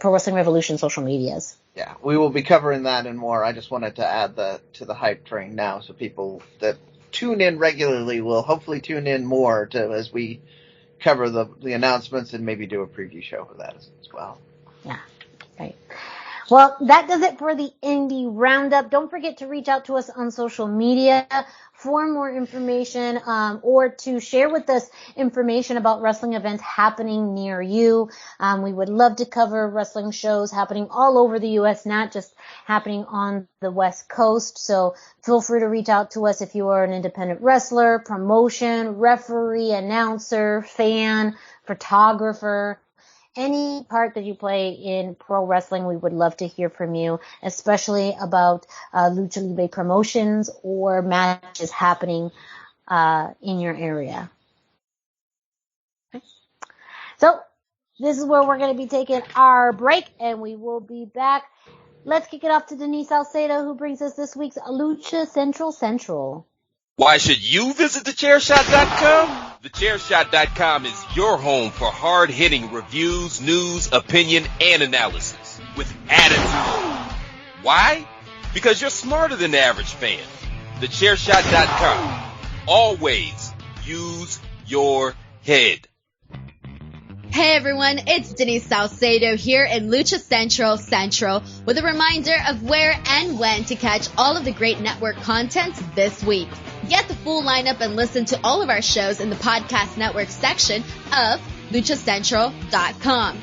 Wrestling Revolution social medias. Yeah, we will be covering that and more. I just wanted to add to the hype train now, so people that tune in regularly will hopefully tune in more as we cover the announcements and maybe do a preview show for that as well. Yeah, right. Well, that does it for the Indie Roundup. Don't forget to reach out to us on social media for more information, or to share with us information about wrestling events happening near you. We would love to cover wrestling shows happening all over the U.S., not just happening on the West Coast. So feel free to reach out to us if you are an independent wrestler, promotion, referee, announcer, fan, photographer. Any part that you play in pro wrestling, we would love to hear from you, especially about Lucha Libre promotions or matches happening in your area. Okay. So this is where we're going to be taking our break, and we will be back. Let's kick it off to Denise Salcedo, who brings us this week's Lucha Central. Why should you visit thechairshot.com? Thechairshot.com is your home for hard-hitting reviews, news, opinion, and analysis with attitude. Why? Because you're smarter than the average fan. Thechairshot.com. Always use your head. Hey everyone, it's Denise Salcedo here in Lucha Central with a reminder of where and when to catch all of the great network content this week. Get the full lineup and listen to all of our shows in the podcast network section of luchacentral.com.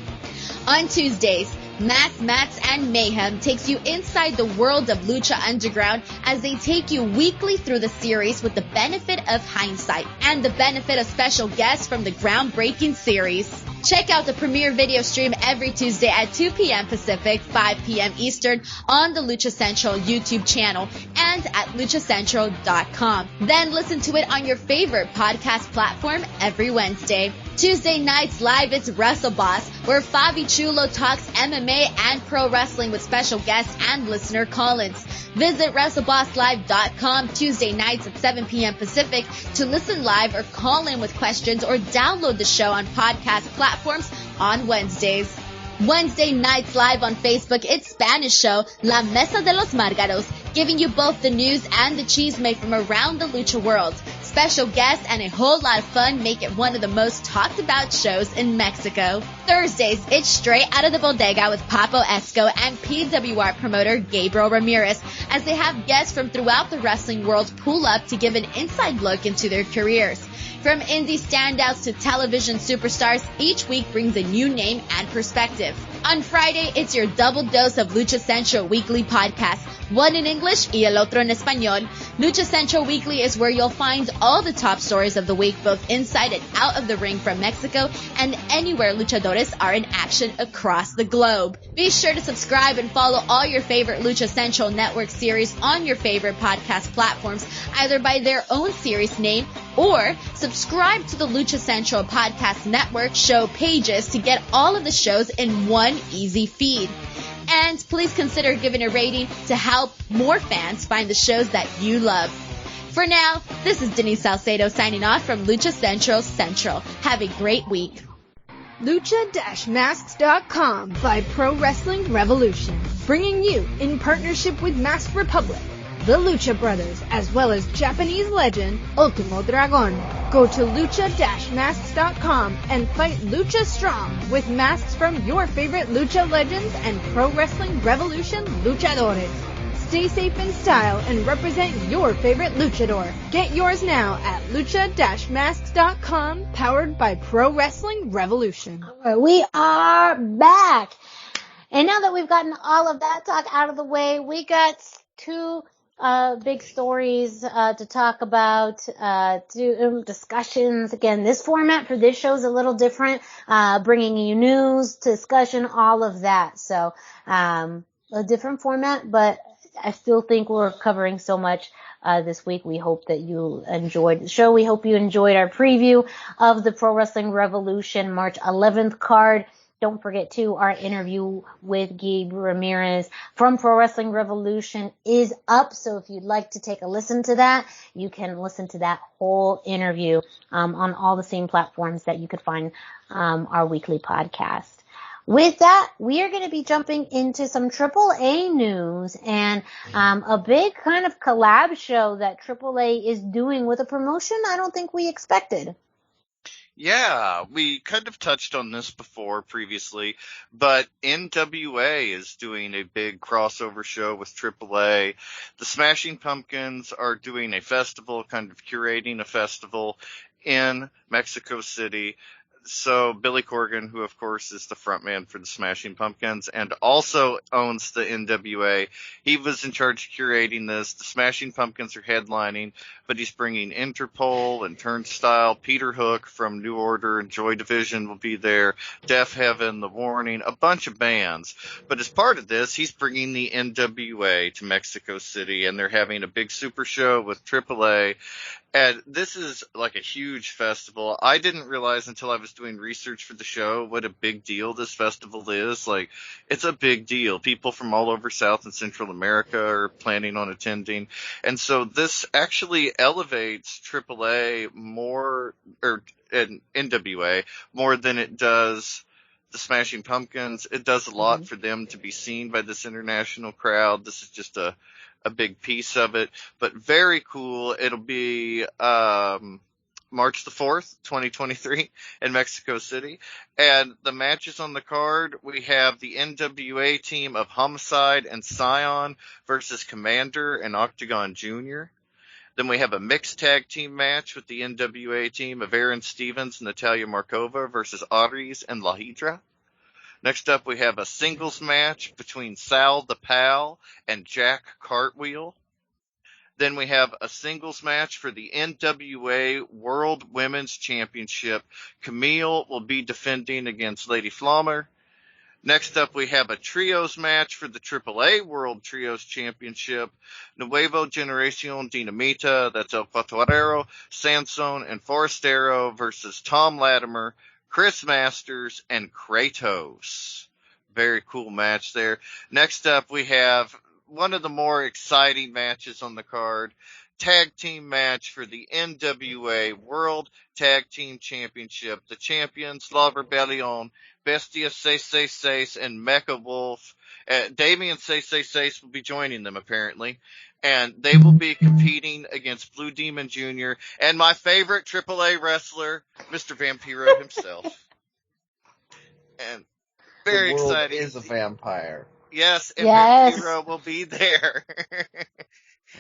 On Tuesdays, Mass Mats and Mayhem takes you inside the world of Lucha Underground as they take you weekly through the series with the benefit of hindsight and the benefit of special guests from the groundbreaking series. Check out the premiere video stream every Tuesday at 2 p.m. Pacific, 5 p.m. Eastern on the Lucha Central YouTube channel and at luchacentral.com. Then listen to it on your favorite podcast platform every Wednesday. Tuesday nights live, it's Wrestle Boss, where Fabi Chulo talks MMA and pro wrestling with special guests and listener call-ins. Visit WrestleBossLive.com Tuesday nights at 7 p.m. Pacific to listen live or call in with questions or download the show on podcast platforms on Wednesdays. Wednesday nights live on Facebook, it's Spanish show La Mesa de los Márgaros, giving you both the news and the chisme from around the lucha world. Special guests and a whole lot of fun make it one of the most talked about shows in Mexico. Thursdays, it's Straight Out of the Bodega with Papo Esco and PWR promoter Gabriel Ramirez as they have guests from throughout the wrestling world pull up to give an inside look into their careers. From indie standouts to television superstars, each week brings a new name and perspective. On Friday, it's your double dose of Lucha Central Weekly podcast, one in English y el otro en español. Lucha Central Weekly is where you'll find all the top stories of the week, both inside and out of the ring from Mexico and anywhere luchadores are in action across the globe. Be sure to subscribe and follow all your favorite Lucha Central Network series on your favorite podcast platforms, either by their own series name or subscribe to the Lucha Central Podcast Network show pages to get all of the shows in one easy feed. And please consider giving a rating to help more fans find the shows that you love. For now, this is Denise Salcedo signing off from Lucha Central Central. Have a great week. Lucha-Masks.com by Pro Wrestling Revolution, bringing you, in partnership with Mask Republic, the Lucha Brothers, as well as Japanese legend Ultimo Dragon. Go to lucha-masks.com and fight Lucha Strong with masks from your favorite Lucha legends and Pro Wrestling Revolution luchadores. Stay safe in style and represent your favorite luchador. Get yours now at lucha-masks.com, powered by Pro Wrestling Revolution. We are back. And now that we've gotten all of that talk out of the way, we got two big stories to talk about, discussions. Again, this format for this show is a little different, bringing you news, discussion, all of that. So a different format, but I still think we're covering so much this week. We hope that you enjoyed the show. We hope you enjoyed our preview of the Pro Wrestling Revolution March 11th card. Don't forget, too, our interview with Gabe Ramirez from Pro Wrestling Revolution is up. So if you'd like to take a listen to that, you can listen to that whole interview on all the same platforms that you could find our weekly podcast. With that, we are going to be jumping into some AAA news and a big kind of collab show that AAA is doing with a promotion I don't think we expected. Yeah, we kind of touched on this previously, but NWA is doing a big crossover show with AAA. The Smashing Pumpkins are doing a festival, kind of curating a festival in Mexico City. So Billy Corgan, who of course is the frontman for the Smashing Pumpkins and also owns the NWA, he was in charge of curating this. The Smashing Pumpkins are headlining, but he's bringing Interpol and Turnstile. Peter Hook from New Order and Joy Division will be there. Death Heaven, The Warning, a bunch of bands. But as part of this, he's bringing the NWA to Mexico City, and they're having a big super show with AAA. And this is like a huge festival. I didn't realize until I was doing research for the show what a big deal this festival is. Like, it's a big deal. People from all over South and Central America are planning on attending. And so this actually elevates AAA more, and NWA more than it does the Smashing Pumpkins. It does a lot for them to be seen by this international crowd. This is just a big piece of it, but very cool. It'll be March the 4th, 2023 in Mexico City. And the matches on the card, we have the NWA team of Homicide and Scion versus Commander and Octagon Jr. Then we have a mixed tag team match with the NWA team of Aaron Stevens and Natalia Markova versus Aries and La Hydra. Next up, we have a singles match between Sal the Pal and Jack Cartwheel. Then we have a singles match for the NWA World Women's Championship. Camille will be defending against Lady Flammer. Next up, we have a trios match for the AAA World Trios Championship. Nuevo Generacion Dinamita, that's El Cuatrero, Sansone, and Forastero versus Tom Latimer, Chris Masters, and Kratos. Very cool match there. Next up, we have one of the more exciting matches on the card. Tag team match for the NWA World Tag Team Championship. The champions, La Rebellion, Bestia 666, and Mecha Wolf. Damian 666 will be joining them, apparently. And they will be competing against Blue Demon Jr. and my favorite AAA wrestler, Mr. Vampiro himself. And very exciting. The world is a vampire. Yes, and Vampiro will be there.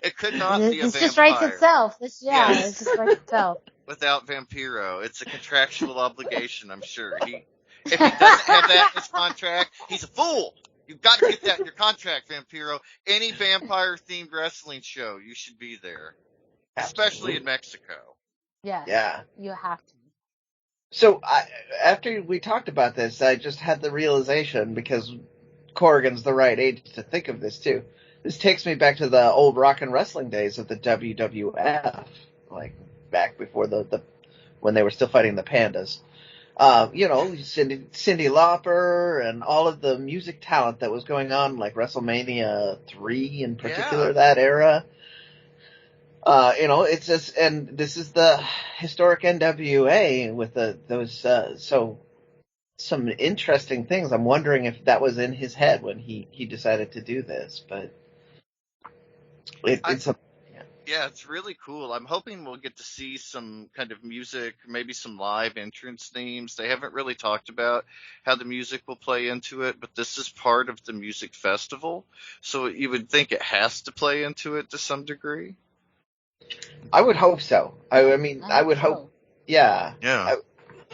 It could not be a vampire. This just writes itself. This just writes itself. Without Vampiro, it's a contractual obligation, I'm sure. If he doesn't have that in his contract, he's a fool. You've got to get that in your contract, Vampiro. Any vampire-themed wrestling show, you should be there. Absolutely. Especially in Mexico. Yes. Yeah. You have to. So, after we talked about this, I just had the realization, because Corrigan's the right age to think of this, too. This takes me back to the old rock and wrestling days of the WWF, like back before when they were still fighting the Pandas. Cyndi Lauper and all of the music talent that was going on, like WrestleMania 3 in particular, that era. It's just, and this is the historic NWA with some interesting things. I'm wondering if that was in his head when he decided to do this, but it's really cool. I'm hoping we'll get to see some kind of music, maybe some live entrance themes. They haven't really talked about how the music will play into it, but this is part of the music festival, so you would think it has to play into it to some degree. I would hope so. I would hope. Yeah. Yeah.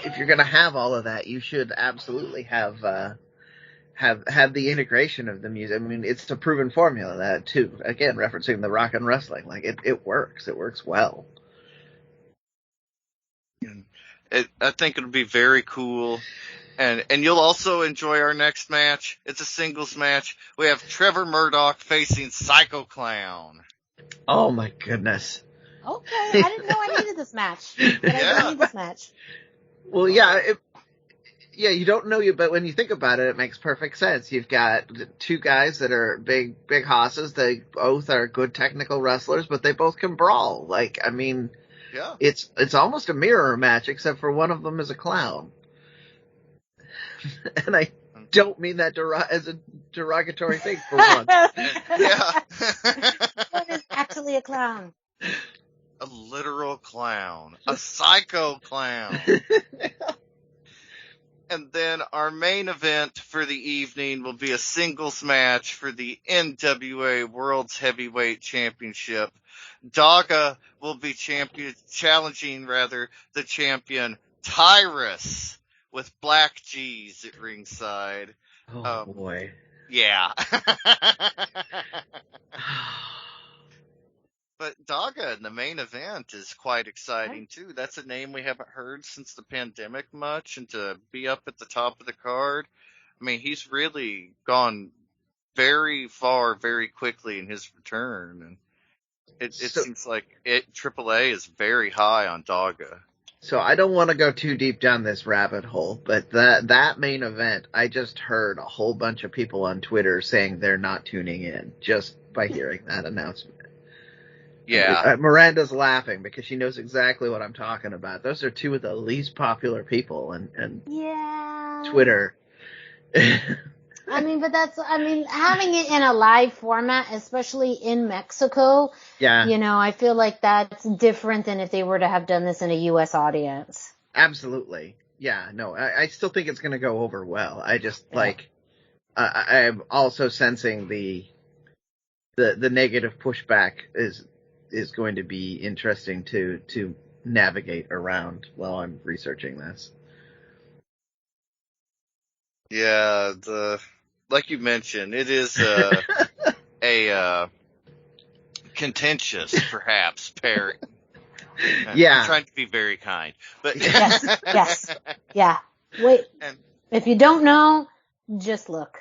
If you're going to have all of that, you should absolutely have the integration of the music. I mean, it's a proven formula that too. Again, referencing the rock and wrestling, like it works. It works well. I think it'll be very cool. And you'll also enjoy our next match. It's a singles match. We have Trevor Murdoch facing Psycho Clown. Oh my goodness. Okay, I didn't know I needed this match. But I need this match. Well, yeah, you don't know but when you think about it, it makes perfect sense. You've got two guys that are big hosses. They both are good technical wrestlers, but they both can brawl. Like, I mean, it's almost a mirror match, except for one of them is a clown. And I don't mean that as a derogatory thing for once. Yeah. One is actually a clown. A literal clown. A psycho clown. And then our main event for the evening will be a singles match for the NWA World's Heavyweight Championship. Daga will be challenging the champion Tyrus with black G's at ringside. Oh boy. Yeah. But Daga in the main event is quite exciting too. That's a name we haven't heard since the pandemic much, and to be up at the top of the card, I mean, he's really gone very far very quickly in his return, and it seems like AAA is very high on Daga. So I don't want to go too deep down this rabbit hole, but that main event, I just heard a whole bunch of people on Twitter saying they're not tuning in just by hearing that announcement. Yeah. Miranda's laughing because she knows exactly what I'm talking about. Those are two of the least popular people and Twitter. Having it in a live format, especially in Mexico, I feel like that's different than if they were to have done this in a U.S. audience. Absolutely. Yeah, no, I still think it's going to go over well. I just, I'm also sensing the negative pushback is going to be interesting to navigate around while I'm researching this. Yeah, like you mentioned, it is a contentious, perhaps, pair. Yeah. I'm trying to be very kind, but yes. Yeah. Wait, and if you don't know, just look.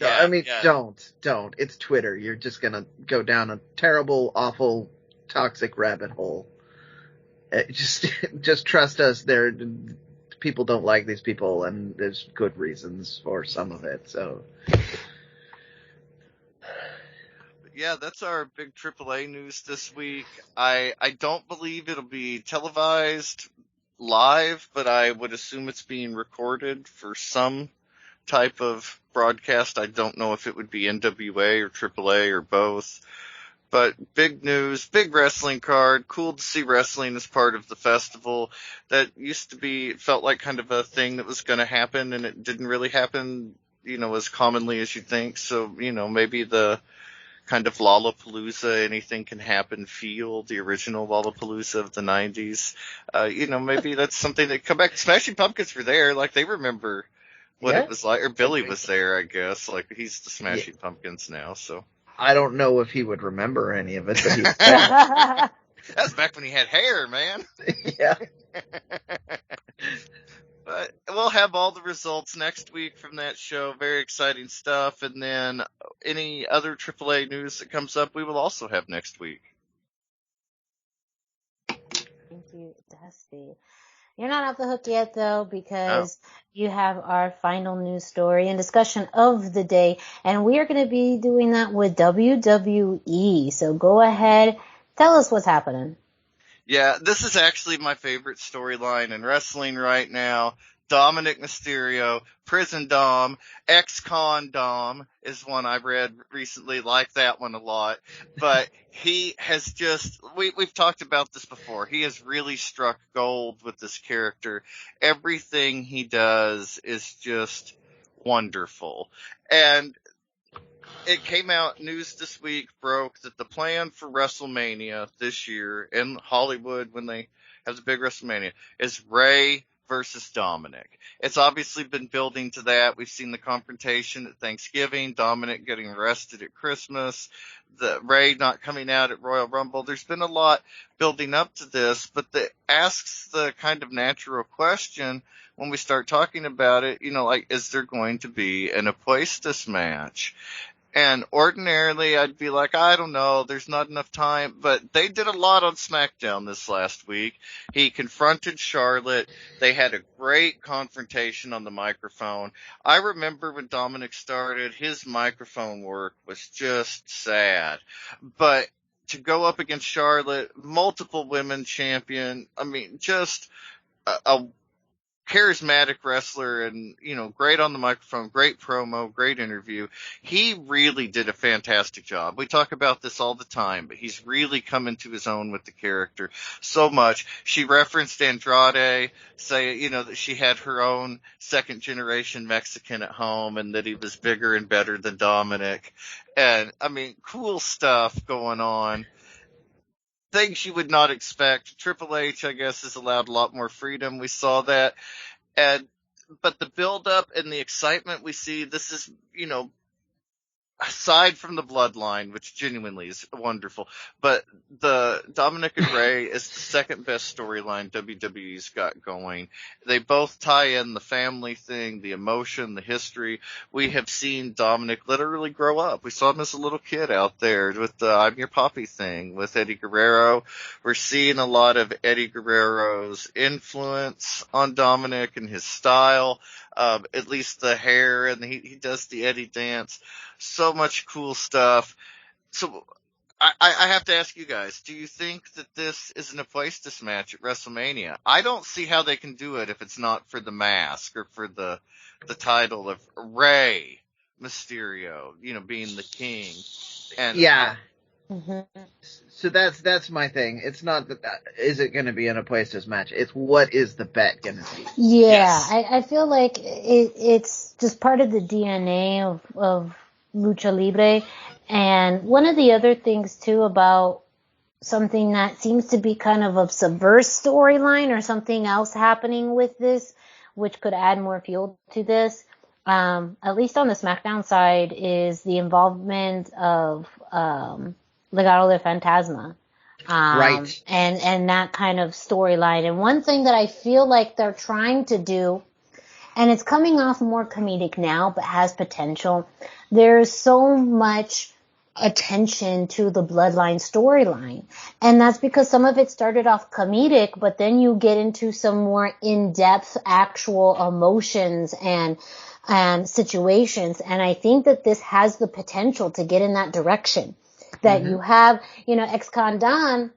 yeah, I mean, yeah. don't. It's Twitter. You're just gonna go down a terrible, awful, toxic rabbit hole. Just trust us. People don't like these people, and there's good reasons for some of it. So, Yeah, that's our big AAA news this week. I don't believe it'll be televised live, but I would assume it's being recorded for some type of broadcast. I don't know if it would be NWA or AAA or both. But big news, big wrestling card. Cool to see wrestling as part of the festival. That used to be, it felt like kind of a thing that was going to happen, and it didn't really happen, as commonly as you'd think. So, maybe the kind of Lollapalooza, anything can happen feel, the original Lollapalooza of the 90s. Maybe that's something that come back. Smashing Pumpkins were there. Like, they remember what it was like. Or Billy was there, I guess. Like, he's the Smashing Pumpkins now, so. I don't know if he would remember any of it, but he That's back when he had hair, man. Yeah. But we'll have all the results next week from that show. Very exciting stuff. And then any other AAA news that comes up, we will also have next week. Thank you, Dusty. You're not off the hook yet, though, because you have our final news story and discussion of the day, and we are going to be doing that with WWE. So go ahead, tell us what's happening. Yeah, this is actually my favorite storyline in wrestling right now. Dominic Mysterio, Prison Dom, ex-con Dom is one I read recently, like that one a lot. But he has just, we've talked about this before. He has really struck gold with this character. Everything he does is just wonderful. And it came out, news this week broke that the plan for WrestleMania this year in Hollywood, when they have the big WrestleMania, is Rey versus Dominic. It's obviously been building to that. We've seen the confrontation at Thanksgiving, Dominic getting arrested at Christmas, the Rey not coming out at Royal Rumble. There's been a lot building up to this, but it asks the kind of natural question when we start talking about it, like, is there going to be an Apuestas match? And ordinarily, I'd be like, I don't know, there's not enough time. But they did a lot on SmackDown this last week. He confronted Charlotte. They had a great confrontation on the microphone. I remember when Dominic started, his microphone work was just sad. But to go up against Charlotte, multiple women champion, I mean, just a charismatic wrestler and, great on the microphone, great promo, great interview. He really did a fantastic job. We talk about this all the time, but he's really come into his own with the character so much. She referenced Andrade, say, that she had her own second generation Mexican at home and that he was bigger and better than Dominic. And I mean, cool stuff going on. Things you would not expect. Triple H, I guess, is allowed a lot more freedom. We saw that. But the build up and the excitement we see, this is, aside from the bloodline, which genuinely is wonderful, but the Dominic and Rey is the second best storyline WWE's got going. They both tie in the family thing, the emotion, the history. We have seen Dominic literally grow up. We saw him as a little kid out there with the I'm Your Poppy thing with Eddie Guerrero. We're seeing a lot of Eddie Guerrero's influence on Dominic and his style. At least the hair, and he does the Eddie dance. So much cool stuff. So I have to ask you guys, do you think that this is an Apuestas match at WrestleMania? I don't see how they can do it if it's not for the mask or for the title of Rey Mysterio, being the king. And yeah. So that's my thing. It's not that is it going to be an Apuestas match? It's what is the bet going to be? Yeah, yes. I feel like it's just part of the DNA of Lucha Libre. And one of the other things too about something that seems to be kind of a subverse storyline or something else happening with this, which could add more fuel to this, at least on the SmackDown side, is the involvement of Legado del Fantasma. Right. And that kind of storyline. And one thing that I feel like they're trying to do, and it's coming off more comedic now, but has potential. There's so much attention to the Bloodline storyline. And that's because some of it started off comedic, but then you get into some more in-depth actual emotions and situations. And I think that this has the potential to get in that direction. That you have, ex-con Dom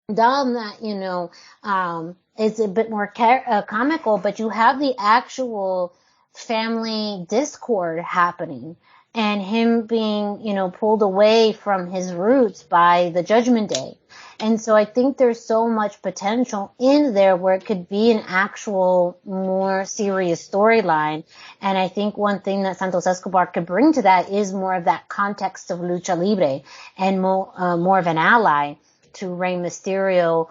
that, is a bit more comical, but you have the actual family discord happening and him being, pulled away from his roots by the Judgment Day. And so I think there's so much potential in there where it could be an actual more serious storyline. And I think one thing that Santos Escobar could bring to that is more of that context of lucha libre and more of an ally to Rey Mysterio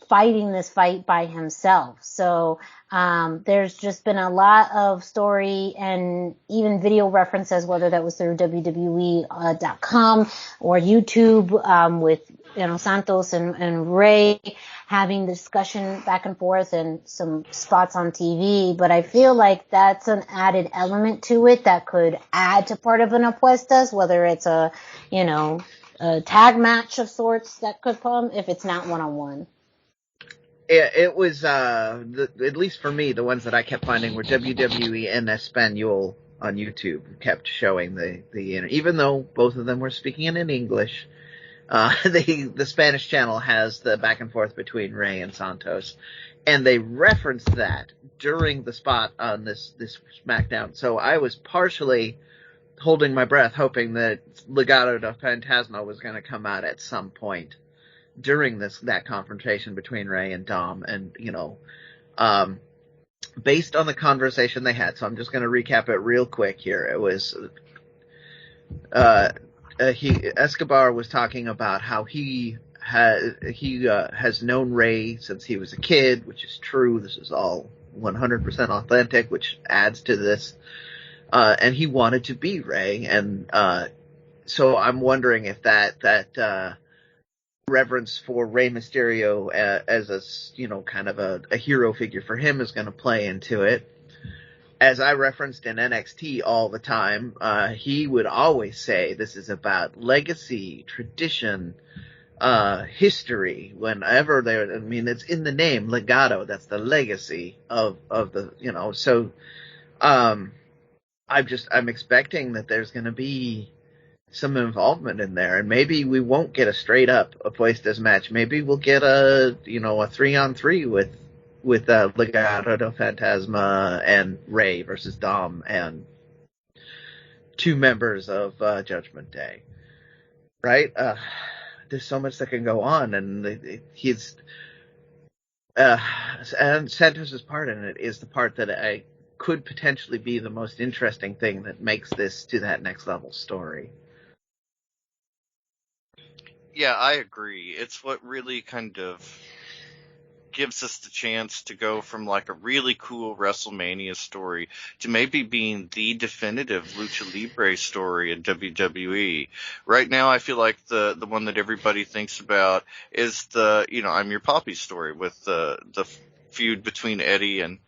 fighting this fight by himself. So there's just been a lot of story and even video references, whether that was through WWE.com or YouTube, with Santos and Rey having discussion back and forth and some spots on TV. But I feel like that's an added element to it that could add to part of an apuestas, whether it's a tag match of sorts that could come if it's not one-on-one. It was, at least for me, the ones that I kept finding were WWE en Espanol on YouTube kept showing even though both of them were speaking in English, the Spanish channel has the back and forth between Rey and Santos, and they referenced that during the spot on this SmackDown. So I was partially holding my breath, hoping that Legado del Fantasma was going to come out at some point during that confrontation between Rey and Dom, and based on the conversation they had. So I'm just going to recap it real quick here. It was Escobar was talking about how he has known Rey since he was a kid, which is true. This is all 100% authentic, which adds to this. And he wanted to be Rey, and so I'm wondering if that reverence for Rey Mysterio as a kind of a hero figure for him is going to play into it. As I referenced in NXT all the time, he would always say this is about legacy, tradition, history. Whenever it's in the name, legado. That's the legacy of the So, I'm expecting that there's going to be some involvement in there, and maybe we won't get a straight up apuestas match. Maybe we'll get a 3-on-3 with Legado del Fantasma and Rey versus Dom and two members of Judgment Day. Right? There's so much that can go on, and he's and Santos' part in it is the part that I could potentially be the most interesting thing that makes this to that next level story. Yeah, I agree. It's what really kind of gives us the chance to go from like a really cool WrestleMania story to maybe being the definitive Lucha Libre story in WWE. Right now, I feel like the one that everybody thinks about is the, I'm Your Papi story with the feud between Eddie and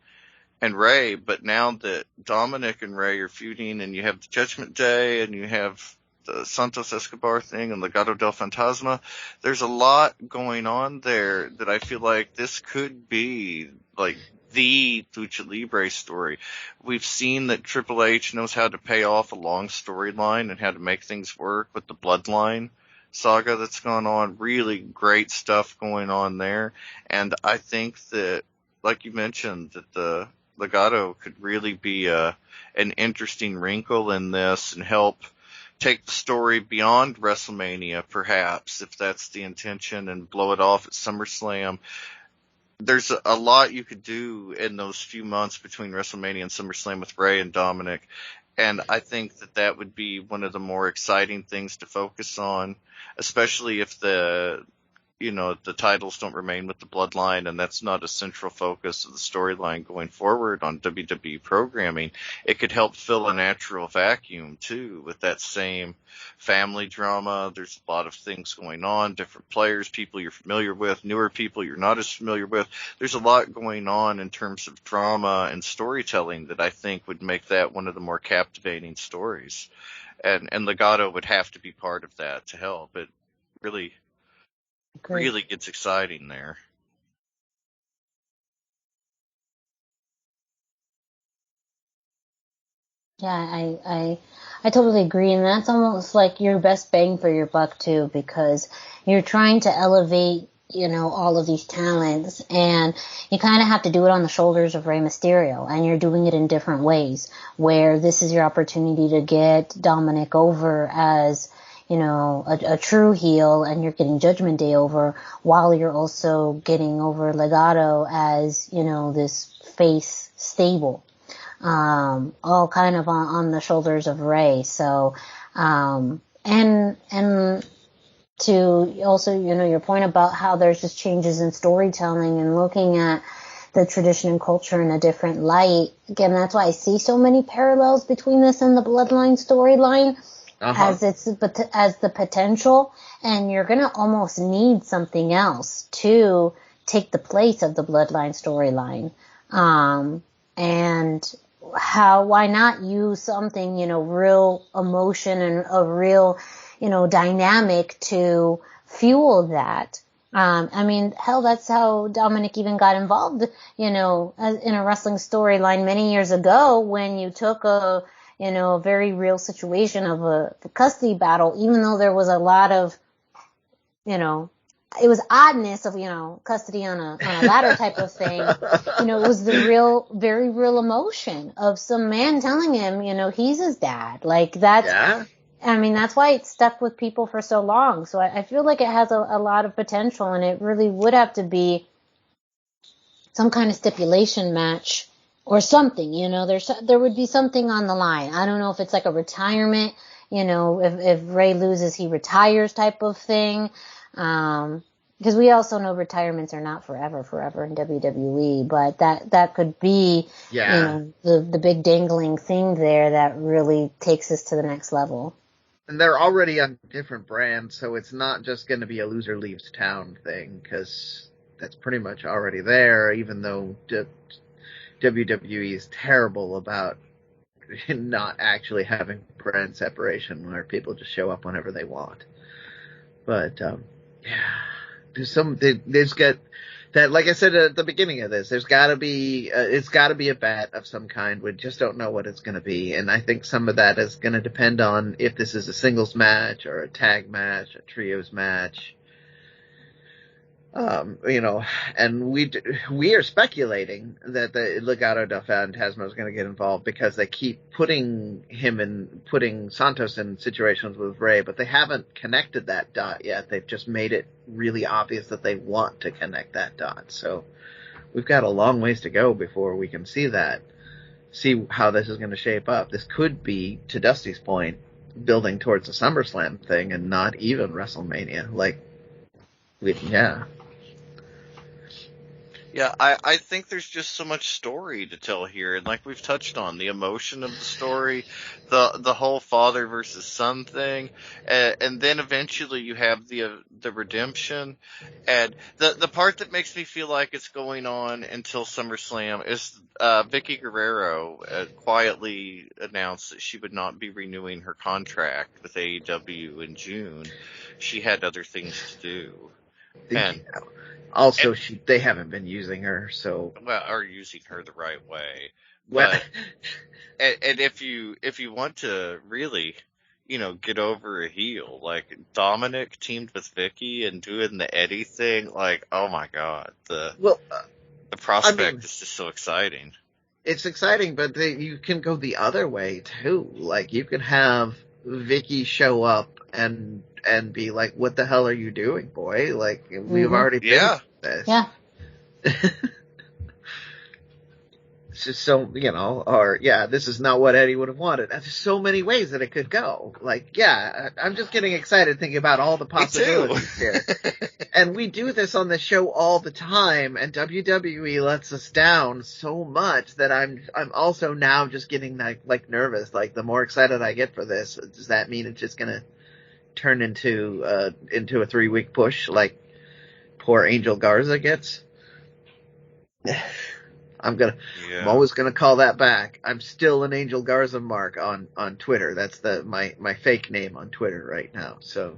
Rey. But now that Dominic and Rey are feuding, and you have the Judgment Day, and you have the Santos Escobar thing and Legado del Fantasma, there's a lot going on there that I feel like this could be like the Lucha Libre story. We've seen that Triple H knows how to pay off a long storyline and how to make things work with the Bloodline saga that's gone on. Really great stuff going on there. And I think that, like you mentioned, that the Legado could really be an interesting wrinkle in this and help take the story beyond WrestleMania, perhaps, if that's the intention, and blow it off at SummerSlam. There's a lot you could do in those few months between WrestleMania and SummerSlam with Rey and Dominic, and I think that would be one of the more exciting things to focus on, especially if the the titles don't remain with the Bloodline, and that's not a central focus of the storyline going forward on WWE programming, it could help fill a natural vacuum, too, with that same family drama. There's a lot of things going on, different players, people you're familiar with, newer people you're not as familiar with. There's a lot going on in terms of drama and storytelling that I think would make that one of the more captivating stories. And Legado would have to be part of that to help. It really gets exciting there. Yeah, I totally agree, and that's almost like your best bang for your buck too, because you're trying to elevate, all of these talents, and you kind of have to do it on the shoulders of Rey Mysterio, and you're doing it in different ways, where this is your opportunity to get Dominic over as, a true heel, and you're getting Judgment Day over, while you're also getting over Legado as, this face stable. All kind of on the shoulders of Rey. So, and to also, your point about how there's just changes in storytelling and looking at the tradition and culture in a different light. Again, that's why I see so many parallels between this and the Bloodline storyline, as the potential, and you're gonna almost need something else to take the place of the Bloodline storyline. And why not use something, real emotion and a real, dynamic to fuel that. Hell, that's how Dominic even got involved, in a wrestling storyline many years ago, when you took a very real situation of a custody battle, even though there was a lot of, it was oddness of, custody on a ladder type of thing. It was the very real emotion of some man telling him, he's his dad. Like, that's, that's why it stuck with people for so long. So I feel like it has a lot of potential, and it really would have to be some kind of stipulation match or something, there would be something on the line. I don't know if it's like a retirement, if Rey loses, he retires type of thing. Because we also know retirements are not forever in WWE, but that could be, the big dangling thing there that really takes us to the next level. And they're already on different brands, so it's not just going to be a loser leaves town thing, because that's pretty much already there, even though WWE is terrible about not actually having brand separation where people just show up whenever they want. But, there's got that, like I said at the beginning of this, it's gotta be a bet of some kind. We just don't know what it's gonna be. And I think some of that is gonna depend on if this is a singles match or a tag match, a trios match. And we are speculating that the Legado del Fantasma is going to get involved because they keep putting Santos in situations with Rey, but they haven't connected that dot yet. They've just made it really obvious that they want to connect that dot. So we've got a long ways to go before we can see how this is going to shape up. This could be, to Dusty's point, building towards a SummerSlam thing and not even WrestleMania. Yeah, I think there's just so much story to tell here, and like we've touched on, the emotion of the story, the whole father versus son thing, and then eventually you have the redemption, and the part that makes me feel like it's going on until SummerSlam is Vicky Guerrero quietly announced that she would not be renewing her contract with AEW in June. She had other things to do. Also, they haven't been using her, so or using her the right way. But and if you want to really, get over a heel, like Dominic teamed with Vicky and doing the Eddie thing, like, oh my God, the prospect is just so exciting. It's exciting, but you can go the other way too. Like, you can have Vicky show up and be like, what the hell are you doing, boy? Like, we've already been this. Yeah. It's just so, or, this is not what Eddie would have wanted. There's so many ways that it could go. Like, I'm just getting excited thinking about all the possibilities here. And we do this on the show all the time, and WWE lets us down so much that I'm also now just getting like nervous. Like, the more excited I get for this, does that mean it's just gonna turn into a 3-week push like poor Angel Garza gets? I'm always gonna call that back. I'm still an Angel Garza mark on Twitter. That's my fake name on Twitter right now. So,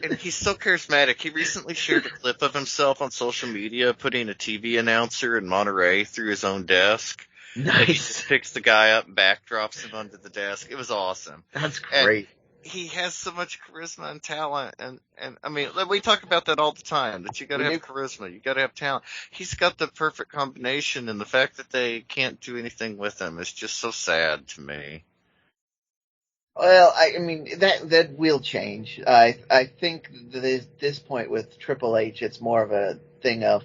and he's so charismatic. He recently shared a clip of himself on social media putting a TV announcer in Monterey through his own desk. Nice. And he just picks the guy up and backdrops him onto the desk. It was awesome. That's great. And he has so much charisma and talent, and I mean, we talk about that all the time, that you gotta have charisma, you gotta have talent. He's got the perfect combination, and the fact that they can't do anything with him is just so sad to me. Well, I mean, that will change. I think that at this point with Triple H, it's more of a thing of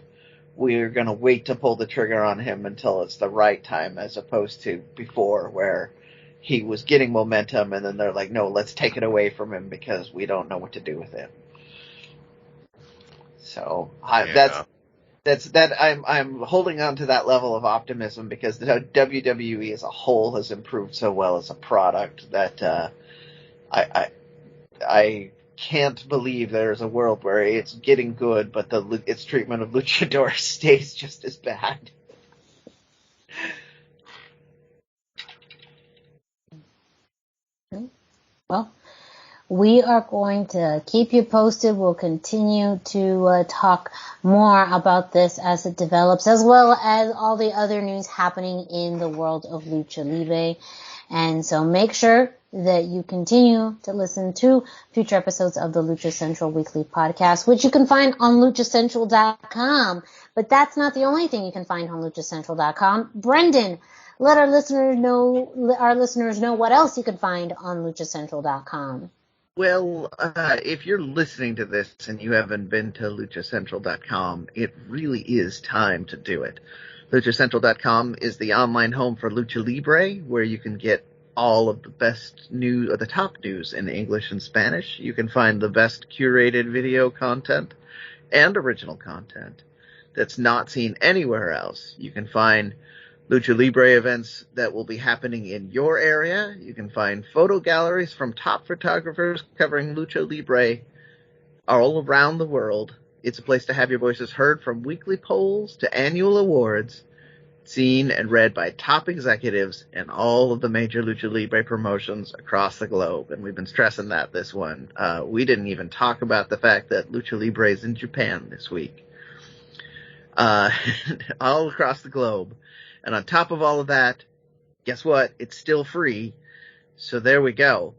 we're gonna wait to pull the trigger on him until it's the right time, as opposed to before, where he was getting momentum, and then they're like, no, let's take it away from him because we don't know what to do with him. So I'm holding on to that level of optimism because the WWE as a whole has improved so well as a product that I can't believe there's a world where it's getting good, but its treatment of luchadors stays just as bad. Well, we are going to keep you posted. We'll continue to talk more about this as it develops, as well as all the other news happening in the world of Lucha Libre. And so make sure that you continue to listen to future episodes of the Lucha Central Weekly podcast, which you can find on luchacentral.com. But that's not the only thing you can find on luchacentral.com. Brendan, let our listeners know what else you can find on luchacentral.com. Well, if you're listening to this and you haven't been to luchacentral.com, it really is time to do it. Luchacentral.com is the online home for Lucha Libre, where you can get all of the best news, or the top news in English and Spanish. You can find the best curated video content and original content that's not seen anywhere else. You can find Lucha Libre events that will be happening in your area. You can find photo galleries from top photographers covering Lucha Libre all around the world. It's a place to have your voices heard, from weekly polls to annual awards, seen and read by top executives in all of the major Lucha Libre promotions across the globe. And we've been stressing that this one. We didn't even talk about the fact that Lucha Libre is in Japan this week. All across the globe. And on top of all of that, guess what? It's still free. So there we go.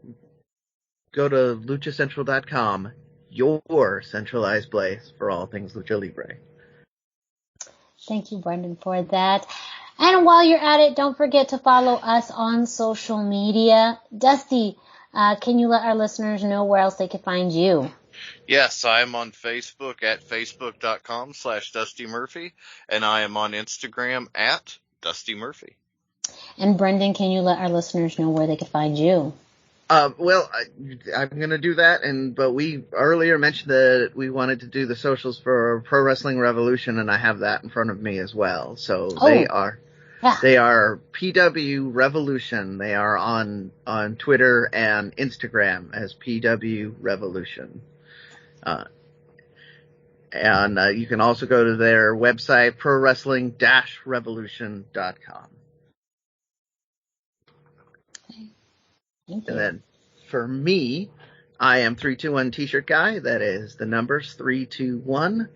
Go to luchacentral.com, your centralized place for all things Lucha Libre. Thank you, Brendan, for that. And while you're at it, don't forget to follow us on social media. Dusty, can you let our listeners know where else they can find you? Yes, I am on Facebook at facebook.com/Dusty Murphy, and I am on Instagram at Dusty Murphy. And Brendan, can you let our listeners know where they can find you? Well, I'm going to do that, but we earlier mentioned that we wanted to do the socials for Pro Wrestling Revolution, and I have that in front of me as well. So they are PW Revolution. They are on Twitter and Instagram as PW Revolution. And you can also go to their website, prowrestling-revolution.com. And then for me, I am 321 T-shirt guy. That is the numbers 321.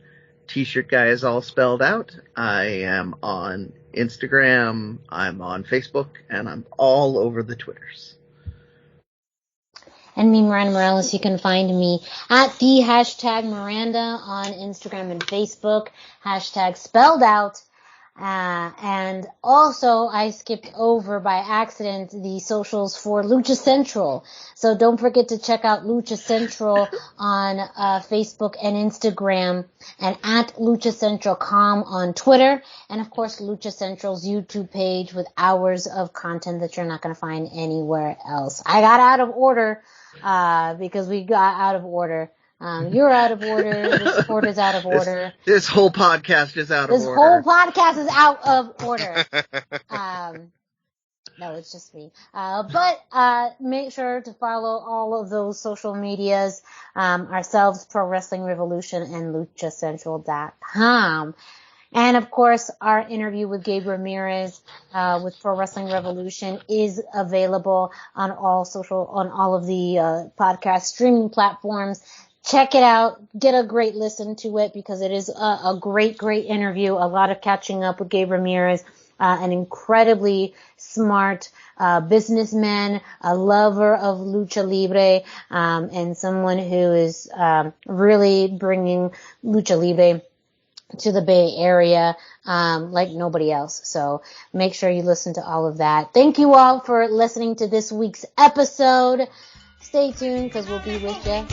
T-shirt guy is all spelled out. I am on Instagram, I'm on Facebook, and I'm all over the Twitters. And me, Miranda Morales, you can find me at the #Miranda on Instagram and Facebook, # spelled out. And also I skipped over by accident the socials for Lucha Central. So don't forget to check out Lucha Central on Facebook and Instagram, and at luchacentralcom on Twitter, and of course Lucha Central's YouTube page with hours of content that you're not going to find anywhere else. I got out of order because we got out of order. You're out of order. The supporter's out of order. This whole podcast is out of order. This whole podcast is out of order. No, it's just me. But make sure to follow all of those social medias, ourselves, Pro Wrestling Revolution, and luchacentral.com. And of course, our interview with Gabe Ramirez, with Pro Wrestling Revolution is available on all of the, podcast streaming platforms. Check it out. Get a great listen to it because it is a great, great interview. A lot of catching up with Gabe Ramirez, an incredibly smart businessman, a lover of lucha libre, and someone who is really bringing lucha libre to the Bay Area like nobody else. So make sure you listen to all of that. Thank you all for listening to this week's episode. Stay tuned because we'll be with you